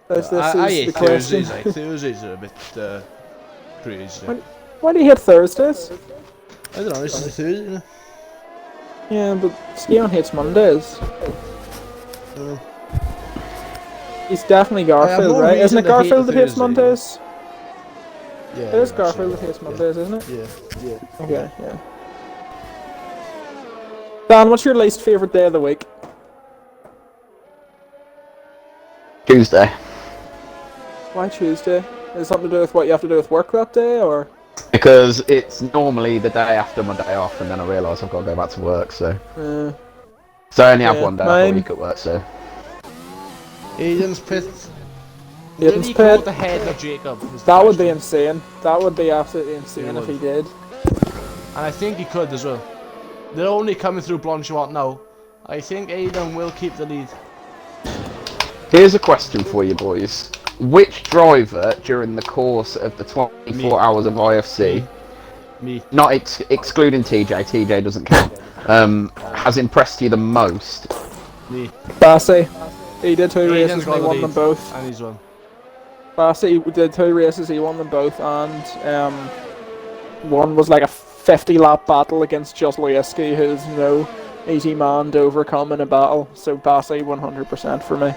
This I is hate the question. Thursdays. Thursdays are a bit crazy. Why do you hate Thursdays? I don't know. This is a Thursday. You know? Yeah, but Skion hates Mondays. I don't know. He's definitely have Garfield, no right? Isn't reason it to hate Garfield that hates Thursday. Mondays? Yeah. It is yeah, Garfield that actually, hates Mondays, isn't it? Yeah. Yeah. Okay, yeah. Dan, what's your least favourite day of the week? Tuesday. Why Tuesday? Is it something to do with what you have to do with work that day, or? Because it's normally the day after my day off, and then I realise I've got to go back to work, so... So I only have Yeah, one day off mine- a week at work, so... Aiden's pit. Aiden's Will he pit. go ahead of Jacob? is the That would be question. insane. That would be absolutely insane It if he would. did. And I think he could as well. They're only coming through Blanchard now. I think Aiden will keep the lead. Here's a question for you boys. Which driver, during the course of the 24 Me. hours of IFC, Me. not excluding TJ, TJ doesn't count, has impressed you the most? Me. Bassey. He did 2 Aiden's races and got he the won lead. them both. And he's won. Bassey did 2 races, he won them both, and one was like a 50 lap battle against Just Lewiski, who's no easy man to overcome in a battle. So Bassey 100% for me.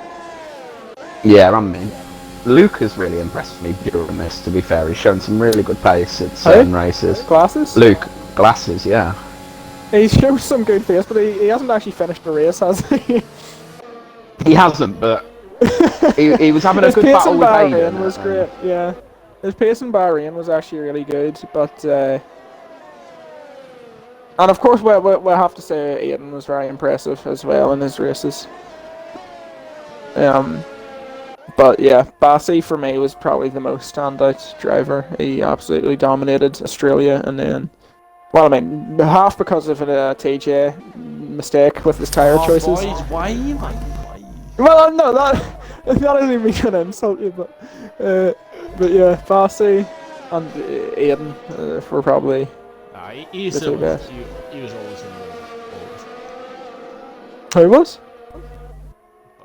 Yeah, I mean, Luke has really impressed me during this, to be fair. He's shown some really good pace at certain races. Glasses? Luke, glasses, yeah. He shows some good pace, but he hasn't actually finished the race, has he? He hasn't, but he was having a His good pace battle in with Bahrain Aiden. was great, yeah. His pace in Bahrain was actually really good, but and of course we'll have to say Aiden was very impressive as well in his races. But yeah, Bassey for me was probably the most standout driver. He absolutely dominated Australia, and then, well, I mean, half because of a TJ mistake with his tyre choices. Boys, why, man? Why? Well, no, that isn't even gonna insult you, but yeah, Bassey and Aiden were probably Nah, he's the two still, best. he was always in the always. Who was?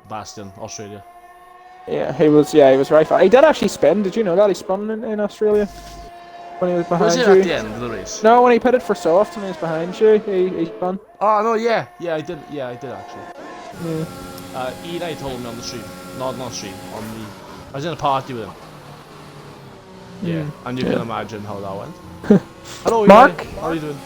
Bastion, Australia. Yeah, he was. Yeah, he was right fast. He did actually spin. Did you know that he spun in Australia when he was behind Was it you? at the end of the race? No, when he pitted for soft and he was behind you, he spun. Oh no, yeah, I did actually. Yeah. Ian, I told me on the stream, not stream, on the. I was in a party with him. Yeah, and you can imagine how that went. Hello, Mark? Ian. How are you doing?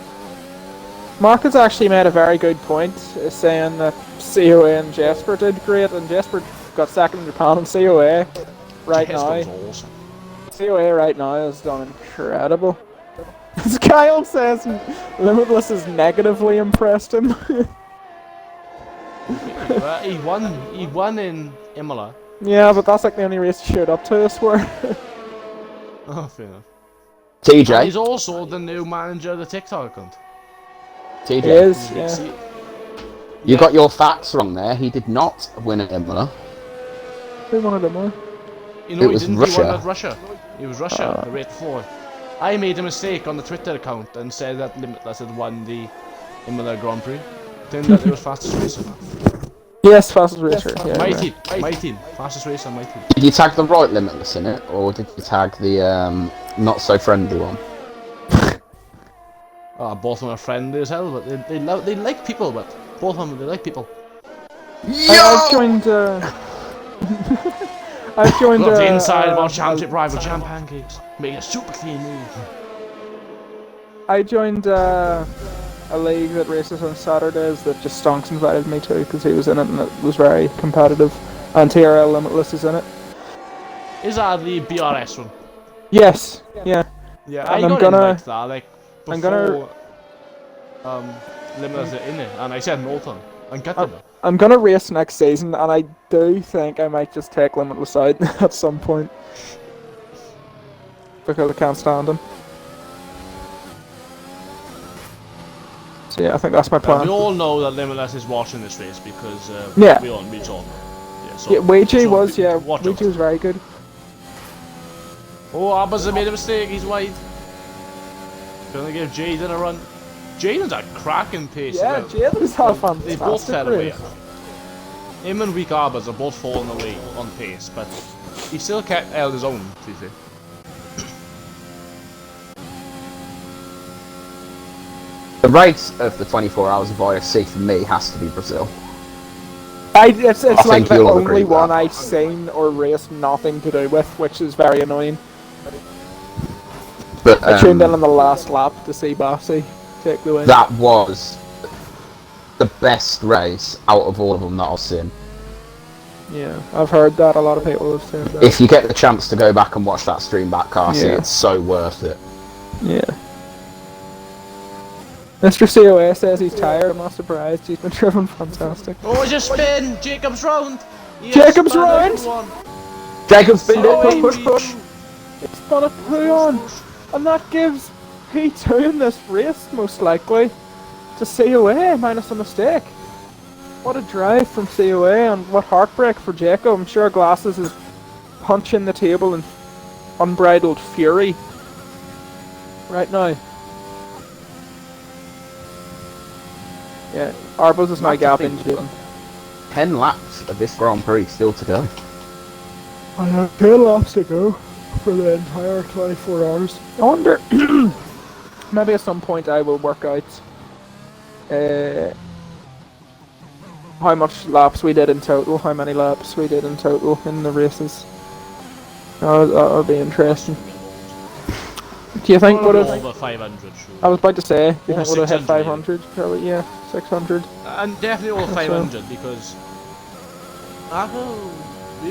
Mark has actually made a very good point, saying that COA and Jesper did great, and Jesper got second in Japan, and COA right Yes, now. that was awesome. COA right now has done incredible. As Kyle says, Limitless has negatively impressed him. He won in Imola. Yeah, but that's like the only race he showed up to, I swear. Oh, fair enough. TJ? And he's also the new manager of the TikTok account. TJ? He is, yeah. See, You got your facts wrong there. He did not win at Imola. Who wanted him more? you know, It was he Russia. won at Russia. It was Russia the race before. I made a mistake on the Twitter account and said that Limitless had won the Imola Grand Prix. Turned out it was fastest racer. Yes, fastest racer. Yeah, My right. team, fastest racer, my team. Did you tag the right limitless in it, or did you tag the not so friendly one? Both of them are friendly as hell, but they like people, but both of them, they like people. I've joined. I've joined. Love the inside of our championship rival, Jam Pancakes. Making a super clean move. I joined a league that races on Saturdays that just Stonks invited me to because he was in it and it was very competitive. And TRL Limitless is in it. Is that the BRS one? Yes. Yeah. Yeah, And I I'm got gonna- in like that, like I'm before Limitless in it, and I said no to him. And get them. I'm gonna race next season, and I do think I might just take Limitless out at some point because I can't stand him. So yeah, I think that's my plan. We all know that Limitless is watching this race because Yeah. we all know. Yeah, so, Yeah, Ouija so was watch out. Ouija was very good. Oh, Abba's made a mistake. He's wide. Gonna give Jaden a run. Jaden's a cracking pace. Yeah, as well. Jaden's had a They both fantastic fell away. race. Him and Weak Arbors are both falling away on pace, but he still kept held his own, to be fair. The race of the 24 hours of IFC for me has to be Brazil. It's like think the you'll all agree only with one that. I've seen or raced nothing to do with, which is very annoying. But I tuned in on the last lap to see Bossy take the win. that was the best race out of all of them that I've seen. Yeah, I've heard that. A lot of people have said that. If you get the chance to go back and watch that stream back, Carsey, Yeah. it's so worth it. Yeah. Mr. COA says he's tired. I'm not surprised. He's been driven fantastic. Oh, just spin! Jacob's round! Yes, Jacob's spin round! everyone. Jacob's been Oh, push. It's spun a poo on, and that gives P2 in this race most likely to COA minus a mistake. What a drive from COA and what heartbreak for Jacob. I'm sure Glasses is punching the table in unbridled fury right now. Yeah, Arbos is now Not to gap think, injured. 10 laps of this Grand Prix still to go. I have 10 laps to go for the entire 24 hours. I wonder, maybe at some point I will work out how much laps we did in total, how many laps we did in total in the races. That would be interesting. Do you think would have? Over 500, sure. I was about to say, do you Over think would have hit 600 500? Probably, yeah, 600. And definitely over 500 because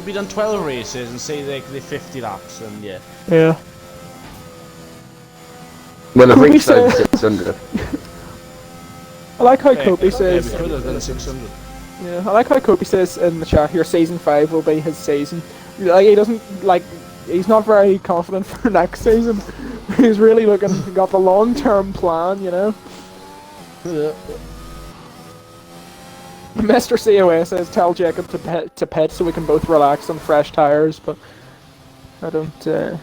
we've done 12 races and say they 50 laps and yeah. Yeah. We'll have Could we reached over say- 600. I like how Yeah, Kobe yeah, says. we could have done 600. Yeah, I like how Kobe says in the chat here, season 5 will be his season. Like, he doesn't, like, he's not very confident for next season. He's really got the long-term plan, you know? Mr. COA says, tell Jacob to pit so we can both relax on fresh tyres, but I don't,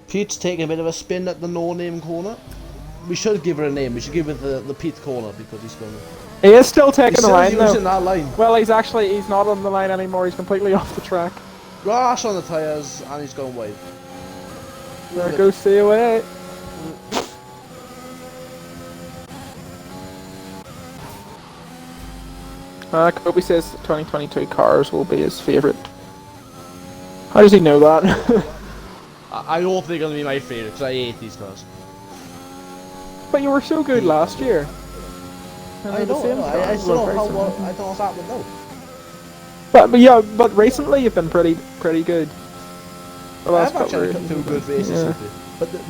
Pete's taking a bit of a spin at the no-name corner. We should give her a name. We should give it the Pete corner because he's going to... He is still taking He's the still line, using though. that line. Well, he's not on the line anymore, he's completely off the track. Grass on the tyres and he's going wide. There goes COA. Kobe says 2022 cars will be his favourite. How does he know that? I hope they're going to be my favourite because I hate these cars. But you were so good last year. And I they're the know, same I cars. still Well, know very how similar. I don't know what's happening now. But yeah, but recently you've been pretty good. The last I've couple actually of cut years. two good races Yeah. lately.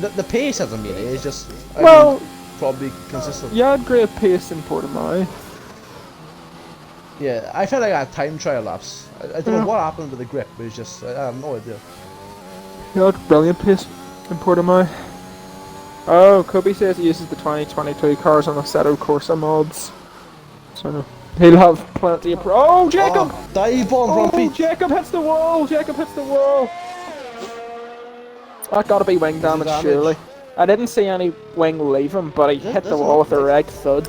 But the pace hasn't been it, it's just Well, probably consistent. you had great pace in Portimao. Yeah, I felt like I had time trial laps. I don't know what happened with the grip, but it's just I have no idea. You had brilliant pace in Portimao. Oh, Kobe says he uses the 2022 cars on Assetto Corsa mods. So he'll have plenty of Oh, Jacob! Oh, dive bomb from Oh, Pete. Jacob hits the wall! Jacob hits the wall! That gotta be wing damage, damage? surely. I didn't see any wing leave him, but he hit the that's wall not with a right. right thud.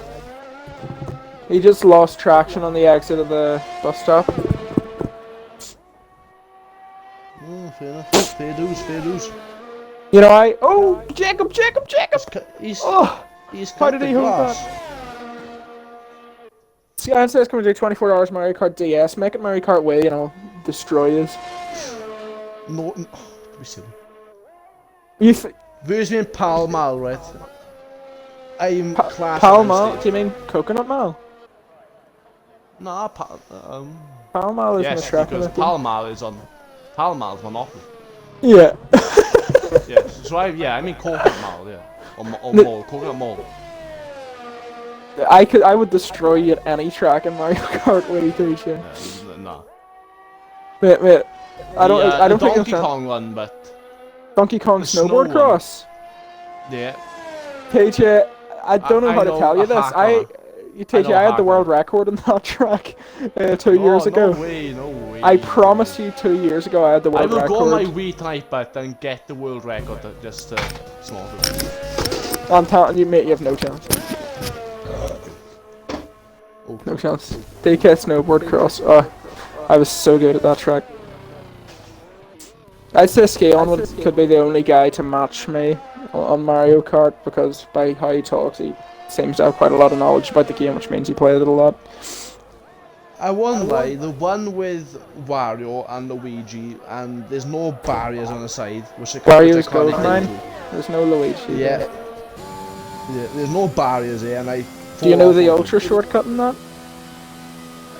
He just lost traction on the exit of the bus stop. Fair enough. Fair dues. You know, oh, Jacob! He's Oh, he's how cut did the he hold glass. that? Sky says, "Can we do $24 Mario Kart DS? Make it Mario Kart Wii, you know, destroy us." No, don't be silly. Where's me in Pall Mall, right? I'm class. Pall Mall? Do you mean Coconut Mall? Nah, Pall Mall isn't yes, a track. because Pall Mall is on Monopoly. Yeah. Yeah, so I mean Coconut Mall, yeah. Or Mall, Coconut Mall. I would destroy you at any track in Mario Kart Wii 3, yeah. Nah. Wait. I don't think Donkey Kong one, but Donkey Kong the Snowboard snow Cross. yeah. TJ, I don't know how to know tell you a this. hack on TJ, I had the world record in that track 2 years ago. No way. I promise you 2 years ago I had the world record. I will go on my Wii tonight, but then get the world record just small. I'm telling you, mate, you have no chance. No chance. DK Snowboard Cross. Oh, I was so good at that track. I'd say Skeon could be the only guy to match me on Mario Kart because by how he talks, he seems to have quite a lot of knowledge about the game, which means he played it a lot. I won't lie, the one with Wario and Luigi, and there's no barriers on the side, which I Wario's can't gold mine. There's no Luigi. Yeah, there's no barriers here, and I. Do you know the ultra shortcut in that?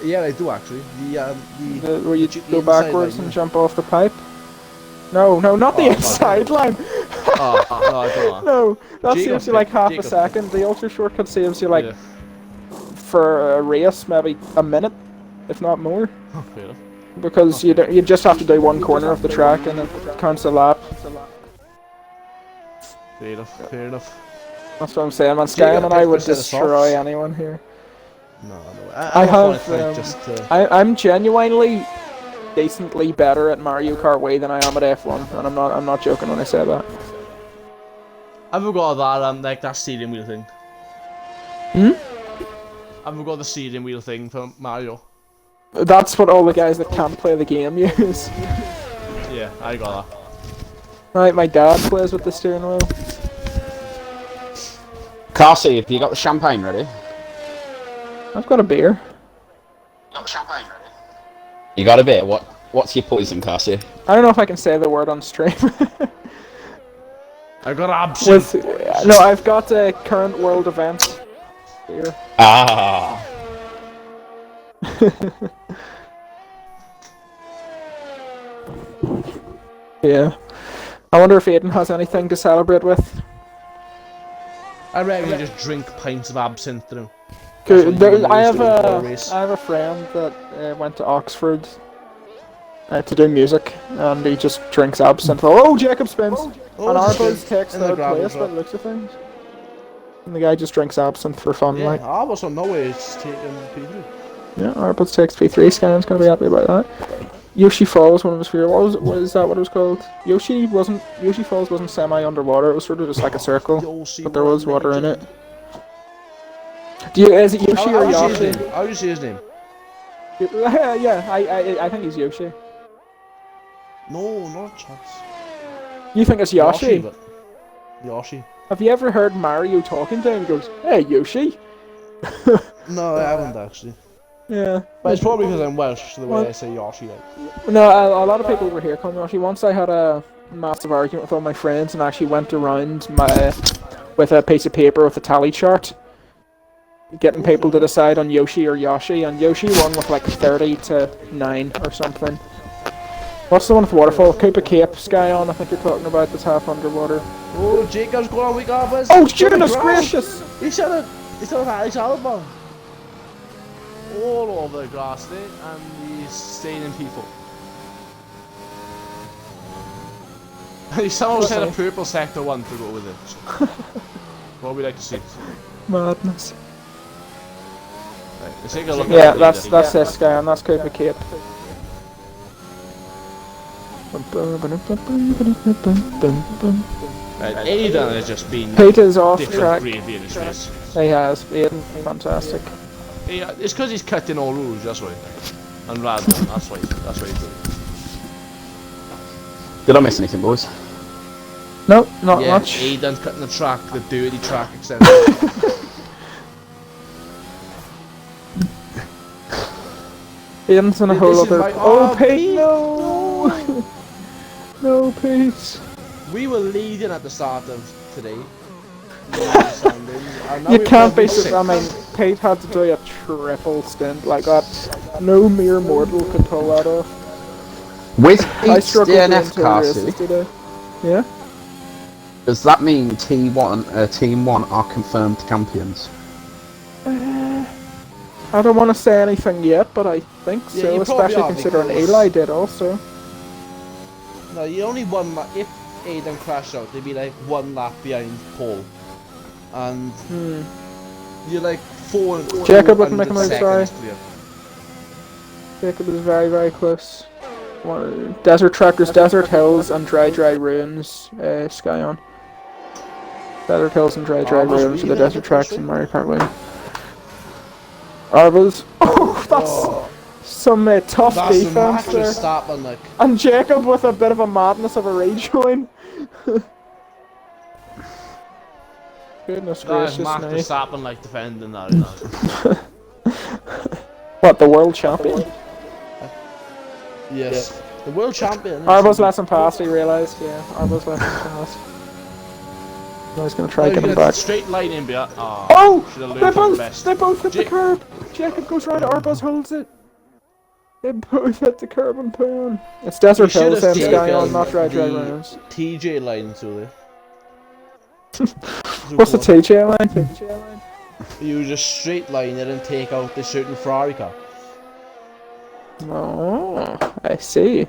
Yeah, I do actually. Where you go backwards and jump off the pipe? No, not the inside line. No, I don't know. No, that saves you like half a second. The ultra shortcut saves you like for a race maybe a minute, if not more. Oh, fair enough. Because you just have to do one corner of the track and it counts a lap. Fair enough. That's what I'm saying, man. Skyan and I would destroy anyone here. No. I'm genuinely decently better at Mario Kart Wii than I am at F1, and I'm not joking when I say that. I forgot that like that steering wheel thing. I forgot the steering wheel thing for Mario. That's what all the guys that can't play the game use. Yeah, I got that. Right, my dad plays with the steering wheel. Carsey, have you got the champagne ready? I've got a beer. You got a beer? What's your poison, Carsey? I don't know if I can say the word on stream. I got absinthe. No, I've got a current world event here. Ah. Yeah. I wonder if Aiden has anything to celebrate with. I reckon you just drink pints of absinthe through. I have a friend that went to Oxford to do music, and he just drinks absinthe. Oh, Jacob spins! And Arbuz takes third place by the looks of things. And the guy just drinks absinthe for fun, like. I was on no way it's taking P3. Yeah, Arbuz takes P3. Skyan's gonna be happy about that. Yoshi Falls, one of his favorite. What that? What it was called? Yoshi Falls wasn't semi-underwater. It was sort of just like a circle, but there was water in it. Is it Yoshi or Yoshi? How do you say his name? Yeah, I think he's Yoshi. No, not a chance. You think it's Yoshi? Yoshi. Have you ever heard Mario talking to him? He goes, "Hey, Yoshi." No, I haven't actually. Yeah. But it's probably because I'm Welsh, the way I say Yoshi. Like. No, a lot of people over here call me Yoshi. Once I had a massive argument with all my friends and actually went around with a piece of paper with a tally chart, getting people to decide on Yoshi or Yoshi, and Yoshi won with like 30-9 or something. What's the one with the waterfall? Koopa Cape, Skyan, I think you're talking about, that's half underwater. Oh, Jacob's going on week off. Oh, goodness gracious! He should have had his album. All over the grass there, and he's staining people. He somehow said a purple sector one to go with it. What would we like to see? Madness. Right, let's take a look yeah, at that's this guy, and that's Koopa Cape. Right, Aidan has just been Peter's off track. Bravely in this race. He has been fantastic. Yeah, it's because he's cutting all rules, that's why. And Radon, that's why he's doing it. Did I miss anything, boys? No, not Yeah, much. Aidan's cutting the track, the dirty track extension. Aiden's in a This whole is other... my- Oh, oh, Pete, Pete, no! No, Pete. We were leading at the start of today. You can't be... I mean, Pete had to do a triple stint like that. No mere mortal could pull that off. With I Pete's struggled DNF into car, races today. Yeah? does that mean Team 1 are confirmed champions? I don't want to say anything yet, but I think Yeah, so, you probably especially are, considering because- Eli did also. No, you only one lap. If Aidan crashed out, they'd be like 1 lap behind Paul. And you're like 4 Jacob wouldn't 400 make a move, seconds sorry. clear. Jacob is very, very close. Desert Trackers, Desert Hills, and Dry Ruins, Sky on. Desert Hills and Dry Ruins are the desert tracks in Mario Kart Wing. Arbas. Oh, that's some tough That's the defense match there. stopping, like. And Jacob with a bit of a madness of a rejoin. Goodness That's gracious Max me. Verstappen like defending that. You know. What, the world champion? Yes. The world champion. Arbos lets him pass, he realised. Yeah, Arbos let him pass. Now he's going to try Oh, to get you him got back. Straight line in behind. Oh! Should have They learned from the both, best. they both hit the Ja- curb! Jacob goes round, Arbos holds it. They both hit the curb and pull on. It's Desert You Hills should have and Sky on, taken not Dry the Ruins. TJ line to it. What's the TJ line? You just straight line it and take out the certain Ferrari car. Oh, I see.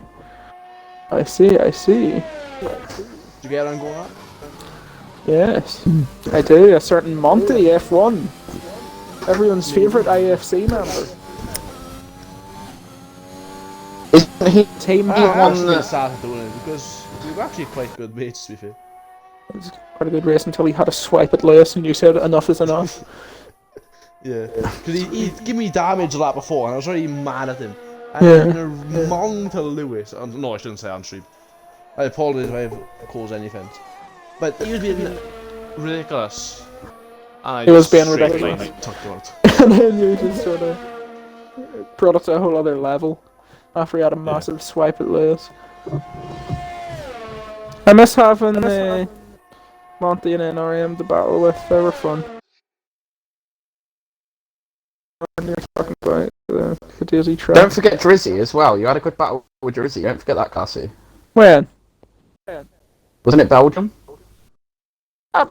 I see. Did you get on going on? Yes, I do. A certain Monty F1. Everyone's favourite IFC member. Isn't he Team I one actually that- started doing it because we were actually quite good mates, to be fair. It was quite a good race until he had a swipe at Lewis and you said enough is enough. Yeah, because he'd give me damage a lot before and I was already mad at him. And Yeah. in a mong to Lewis. No, I shouldn't say on stream. I apologise if I've caused any offence. But he was being ridiculous. And I He was just being straight ridiculous. line, like, tucked him out. And then you just sort of brought it to a whole other level after he had a massive swipe at Lewis. I miss having Monty and NRM to battle with. They were fun. And you're talking about the Daisy track. Don't forget Drizzy as well. You had a good battle with Drizzy. Don't forget that, Cassie. When? Wasn't it Belgium?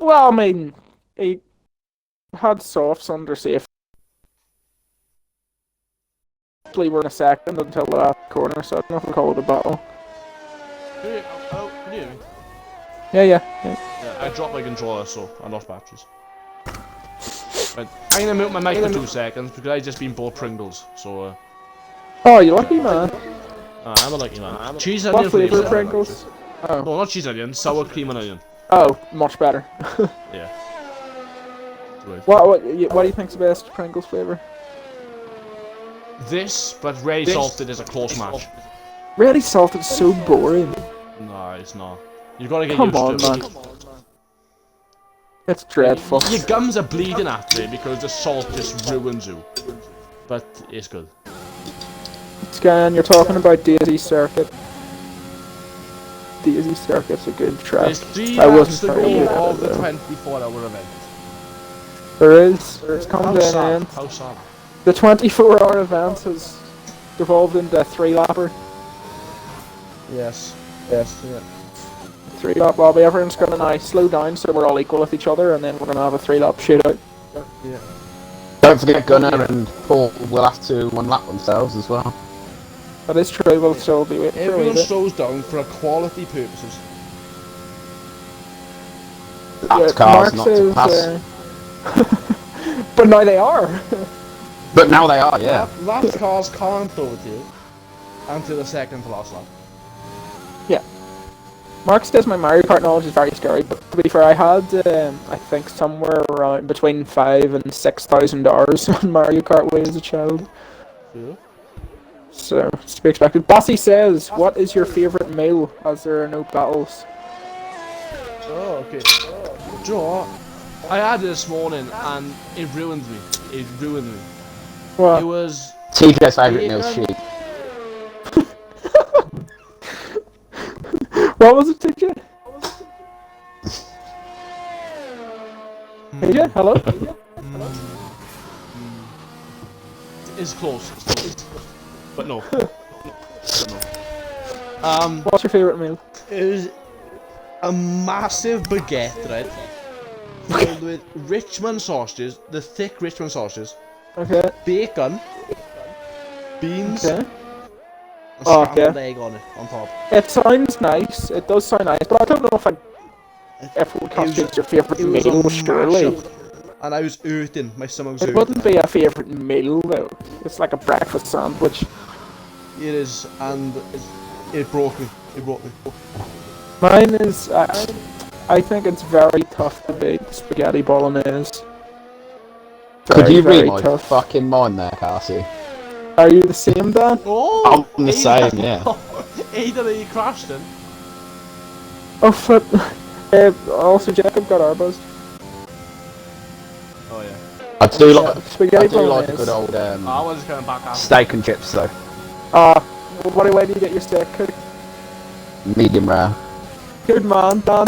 Well, I mean, he had softs under safety. We were in a second until the last corner, so I don't know if we call it a battle. Can you hear me? Yeah. Yeah, I dropped my controller, so I lost batteries. Right, I'm gonna mute my mic for 2 seconds because I just been bought Pringles, so Oh, you lucky man. I'm a lucky man. Cheese What onion flavour flavour. Pringles? Oh. No, not cheese onion, sour cream and onion. Oh, much better. Yeah. Right. What do you think's the best Pringles flavour? This, but ready salted is a close match. Ready salted is so boring. No, it's not. You've got to get Come used on, to it. man. It's dreadful. Your gums are bleeding after it because the salt just ruins you. But it's good. Scan, you're talking about Daisy Circuit. Daisy Circuit's a good track. There's 3 I laps to wasn't very go good at of it, the though. 24-hour event. There is. It's come to an end. How sad. The 24-hour event has devolved into a 3-lapper. Yes. Yeah. 3-lap lobby. Everyone's gonna now slow down so we're all equal with each other, and then we're gonna have a 3-lap shootout. Yeah. Don't forget Gunnar and Paul will have to one-lap themselves as well. That is true. We'll still be waiting for a wee Everyone bit. slows down for quality purposes. That's cars not to pass. But now they are. But now they are, yeah. Lap cars can't overtake until the second to last lap. Yeah. Mark says my Mario Kart knowledge is very scary, but to be fair, I had, I think, somewhere around between $5,000 and $6,000 on Mario Kart Wii as a child. Yeah. So, it's to be expected. Bossy says, what is your favourite meal, as there are no battles? Oh, okay. Do you know what? I had it this morning and it ruined me. It ruined me. What? It was TJ's favourite meal's sheep. What was it, TJ? TJ, hello? It's close. It's close. But no. What's your favourite meal? It was a massive baguette, right? Filled with Richmond sausages, the thick Richmond sausages, Okay. bacon, beans, Okay. and Oh, scrambled okay. egg on it, on top. It sounds nice. It does sound nice, but I don't know if it would constitute your favourite It was a meal, surely. mashup, and I was hurting. My stomach was It hurting. wouldn't be a favourite meal, though. It's like a breakfast sandwich. It is, and it broke me. It broke me. Mine is, I think it's very tough to beat spaghetti bolognese. Could Very, you read very my tough. fucking mind there, Cassie? Are you the same, Dan? Oh! I'm the same, yeah. Either he crashed in. Oh, flip. Also, Jacob got arbos. Oh yeah. I do like a Spaghetti good bolognese. old I was just going back after. steak and chips though. What way do you get your steak cooked? Medium rare. Good man, Dan.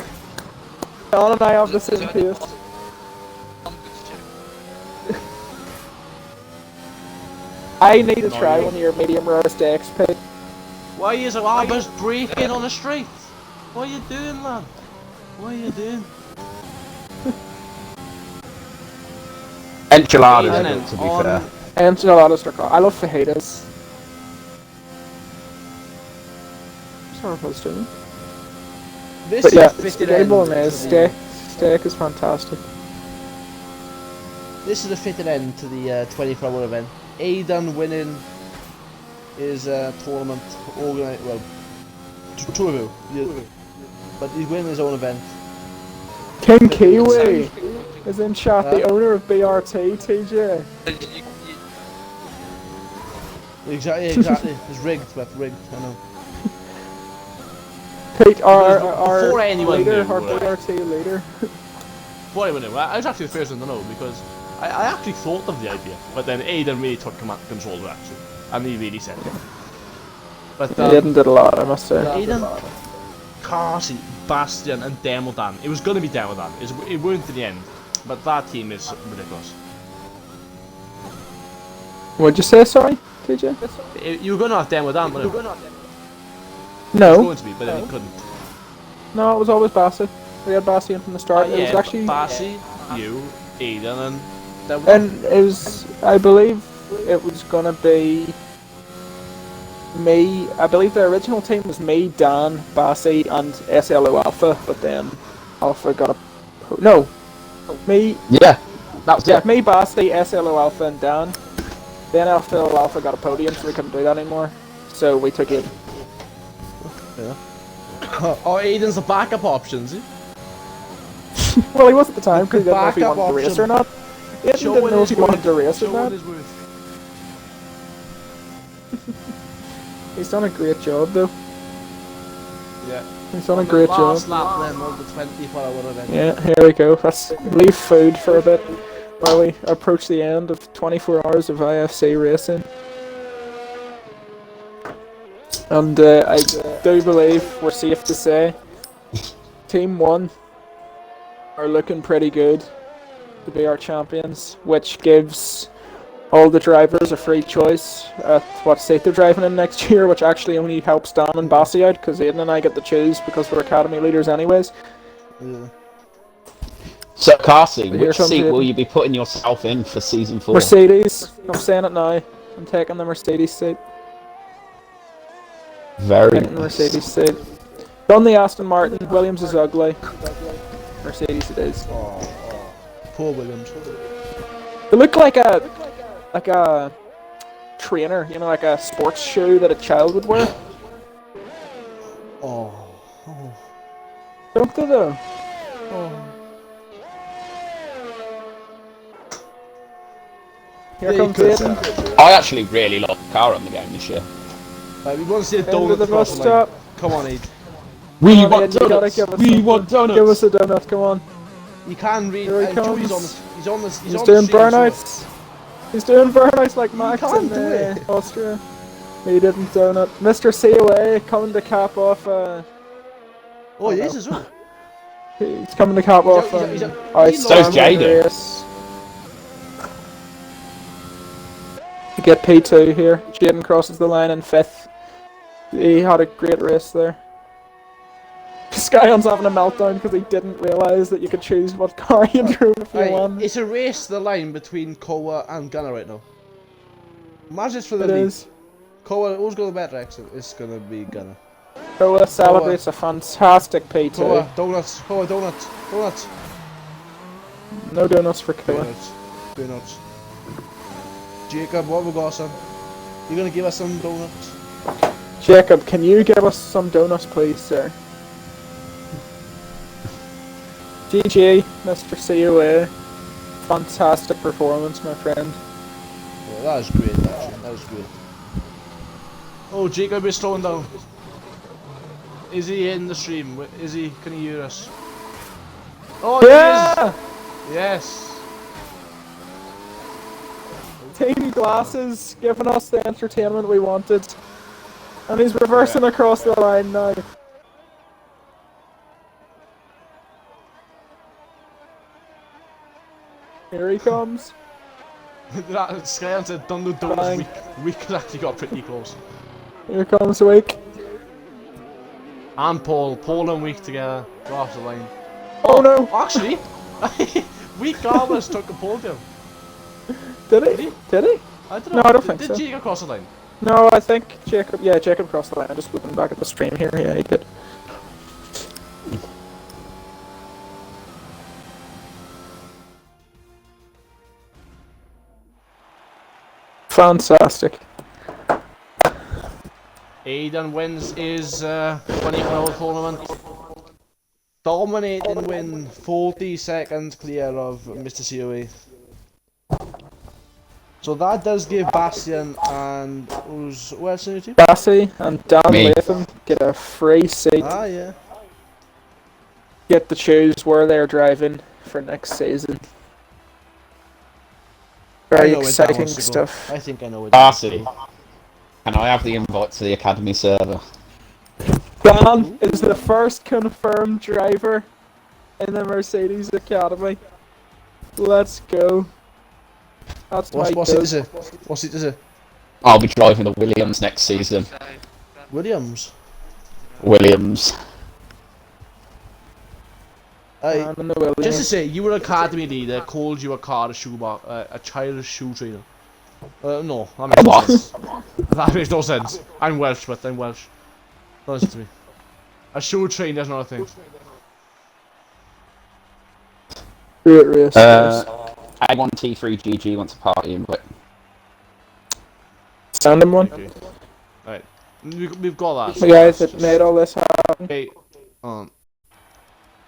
Dan and I have the same taste. I need to try one of your medium rare steaks, Pete. Why is it Albers breaking on the street? What are you doing, lad? What are you doing? Enchiladas, Eating are it good, to be on- fair. Enchiladas are I love fajitas. Sorry if I was doing. This But yeah, is the fitted spaghetti end. bolognese to the- steak is fantastic. This is a fitted end to the 24-hour event. Aidan winning his tournament organised. Well, two of you. Yeah. But he's winning his own event. King Kiwi is in chat, the owner of BRT, TJ. Exactly, exactly. It's rigged, but rigged. I know. Pete, our Before anyone leader, knew, our right? BRT leader. Before anyone knew, I was actually the first one to know because I actually thought of the idea, but then Aidan really took control of it actually, and he really said it. But Aidan did a lot, I must say. Aidan, Carsi, Bastian, and Demodan. It was going to be Demodan. It weren't in the end, but that team is ridiculous. What'd you say, sorry, TJ? You were going to have Demodan, but it was No, going to be, but then he couldn't. no, it was always Bassett. We had Bassett in from the start. It was Yeah, actually, Bassi, you, Aidan, and Demodan. and it was, I believe, it was gonna be me. I believe the original team was me, Dan, Bassett, and SLO Alpha, but then Alpha got a no. Me, Yeah, that was yeah, it. me, Bassett, SLO Alpha, and Dan. Then SLO Alpha got a podium, so we couldn't do that anymore. So we took it. Yeah. Oh, Aidan's the backup option, is he? Well, he was at the time because he didn't know if he Backup wanted to race option. or not. He didn't know if he wanted to race or Showing not. his worth. He's done a great job, though. Yeah. He's done a great job. Last lap then of the 24-hour event. Yeah, here we go. Let's leave food for a bit while we approach the end of 24 hours of IFC racing. And I do believe we're safe to say Team 1 are looking pretty good to be our champions, which gives all the drivers a free choice at what state they're driving in next year, which actually only helps Dan and Bassi out, because Aidan and I get to choose because we're academy leaders anyways. Yeah. So, Cassie, Here which comes seat Aidan. will you be putting yourself in for season 4? Mercedes, I'm saying it now, I'm taking the Mercedes seat. Very Taking the Mercedes seat. Done the Aston Martin, Williams is ugly. Mercedes it is. Poor Williams. They look like a trainer, you know, like a sports shoe that a child would wear. Oh. Don't they though? Here Yeah, comes you could, Aiden. I actually really love the car on the game this year. Right, we want to see a Into donut the across bus the line. stop. Come on, Aid. We Come on, want Aiden, you gotta give donuts! us We something. want donuts! Give us a donut, come on. You can read. Here he Joey's comes. on this. He's on this. He's on doing the stream, so- burnouts. He's doing burnouts like Max can't in do it. Austria. He didn't donut. Mr. COA coming to cap off. Oh, yes, as well. He's coming to cap off. he's a- So's Jaden. Race. You get P2 here. Jaden crosses the line in 5th. He had a great race there. Skyon's having a meltdown because he didn't realise that you could choose what car you drove if you Right, won. it's a race to the line between Koa and Gunner right now. Imagine it's for the It lead. is. Koa, who's going to better exit? It's going to be Gunner. Koa celebrates a fantastic P2. Koa, donuts. Koa, donuts. Donuts. No donuts for Koa. Donuts. Donuts. Jacob, what have we got, son? You going to give us some donuts? Jacob, can you give us some donuts, please, sir? GG, Mr. COA. Fantastic performance, my friend. Yeah, that was great, actually. That was great. Oh, Jacob is slowing down. Is he in the stream? Is he? Can he hear us? Oh, Yeah! he is! Yes! Teeny Glasses giving us the entertainment we wanted. And he's reversing across the line now. Here he comes. That Sky said don't do donuts Bang. weak. Weak actually got pretty close. Here comes Wake. And Paul and Weak together, across the line. Oh no! Actually, Weak almost took a podium. Did Did he? he? Did he? I don't know. No, I don't think did so. Jake cross the line? No, I think Jacob. Yeah, Jacob crossed the line. I'm just looking back at the stream here. Yeah, he did. Fantastic. Aidan wins his 24-hour tournament. Dominating win, 40 seconds clear of Mr. COA. So that does give Bastian and who else in your team? Bassie and Dan Me. Latham get a free seat. Ah, yeah. Get to choose where they're driving for next season. Very I know where Dan exciting wants to go. stuff. I think I know it. Darcy, can I have the invite to the Academy server? Dan is the first confirmed driver in the Mercedes Academy. Let's go. That's What's my it go. to say? What's it to say? I'll be driving the Williams next season. Williams. Williams. Man in the Williams. Just to say, you were an academy leader, called you a car shoe a child shoe trainer. No, that makes no What? sense. That makes no sense. I'm Welsh, but I'm Welsh. Don't listen to me. A shoe trainer is not a thing. Great race. A1T3GG wants a party invite. Send him one. Okay. Right. We've got that. The guys that made all this happen. Okay.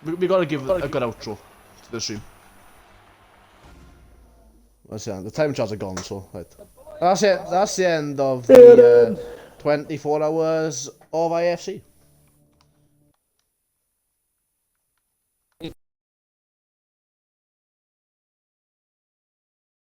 We gotta give a good outro to the stream. That's the end. The time charts are gone, so right. That's it. That's the end of the 24 hours of IFC.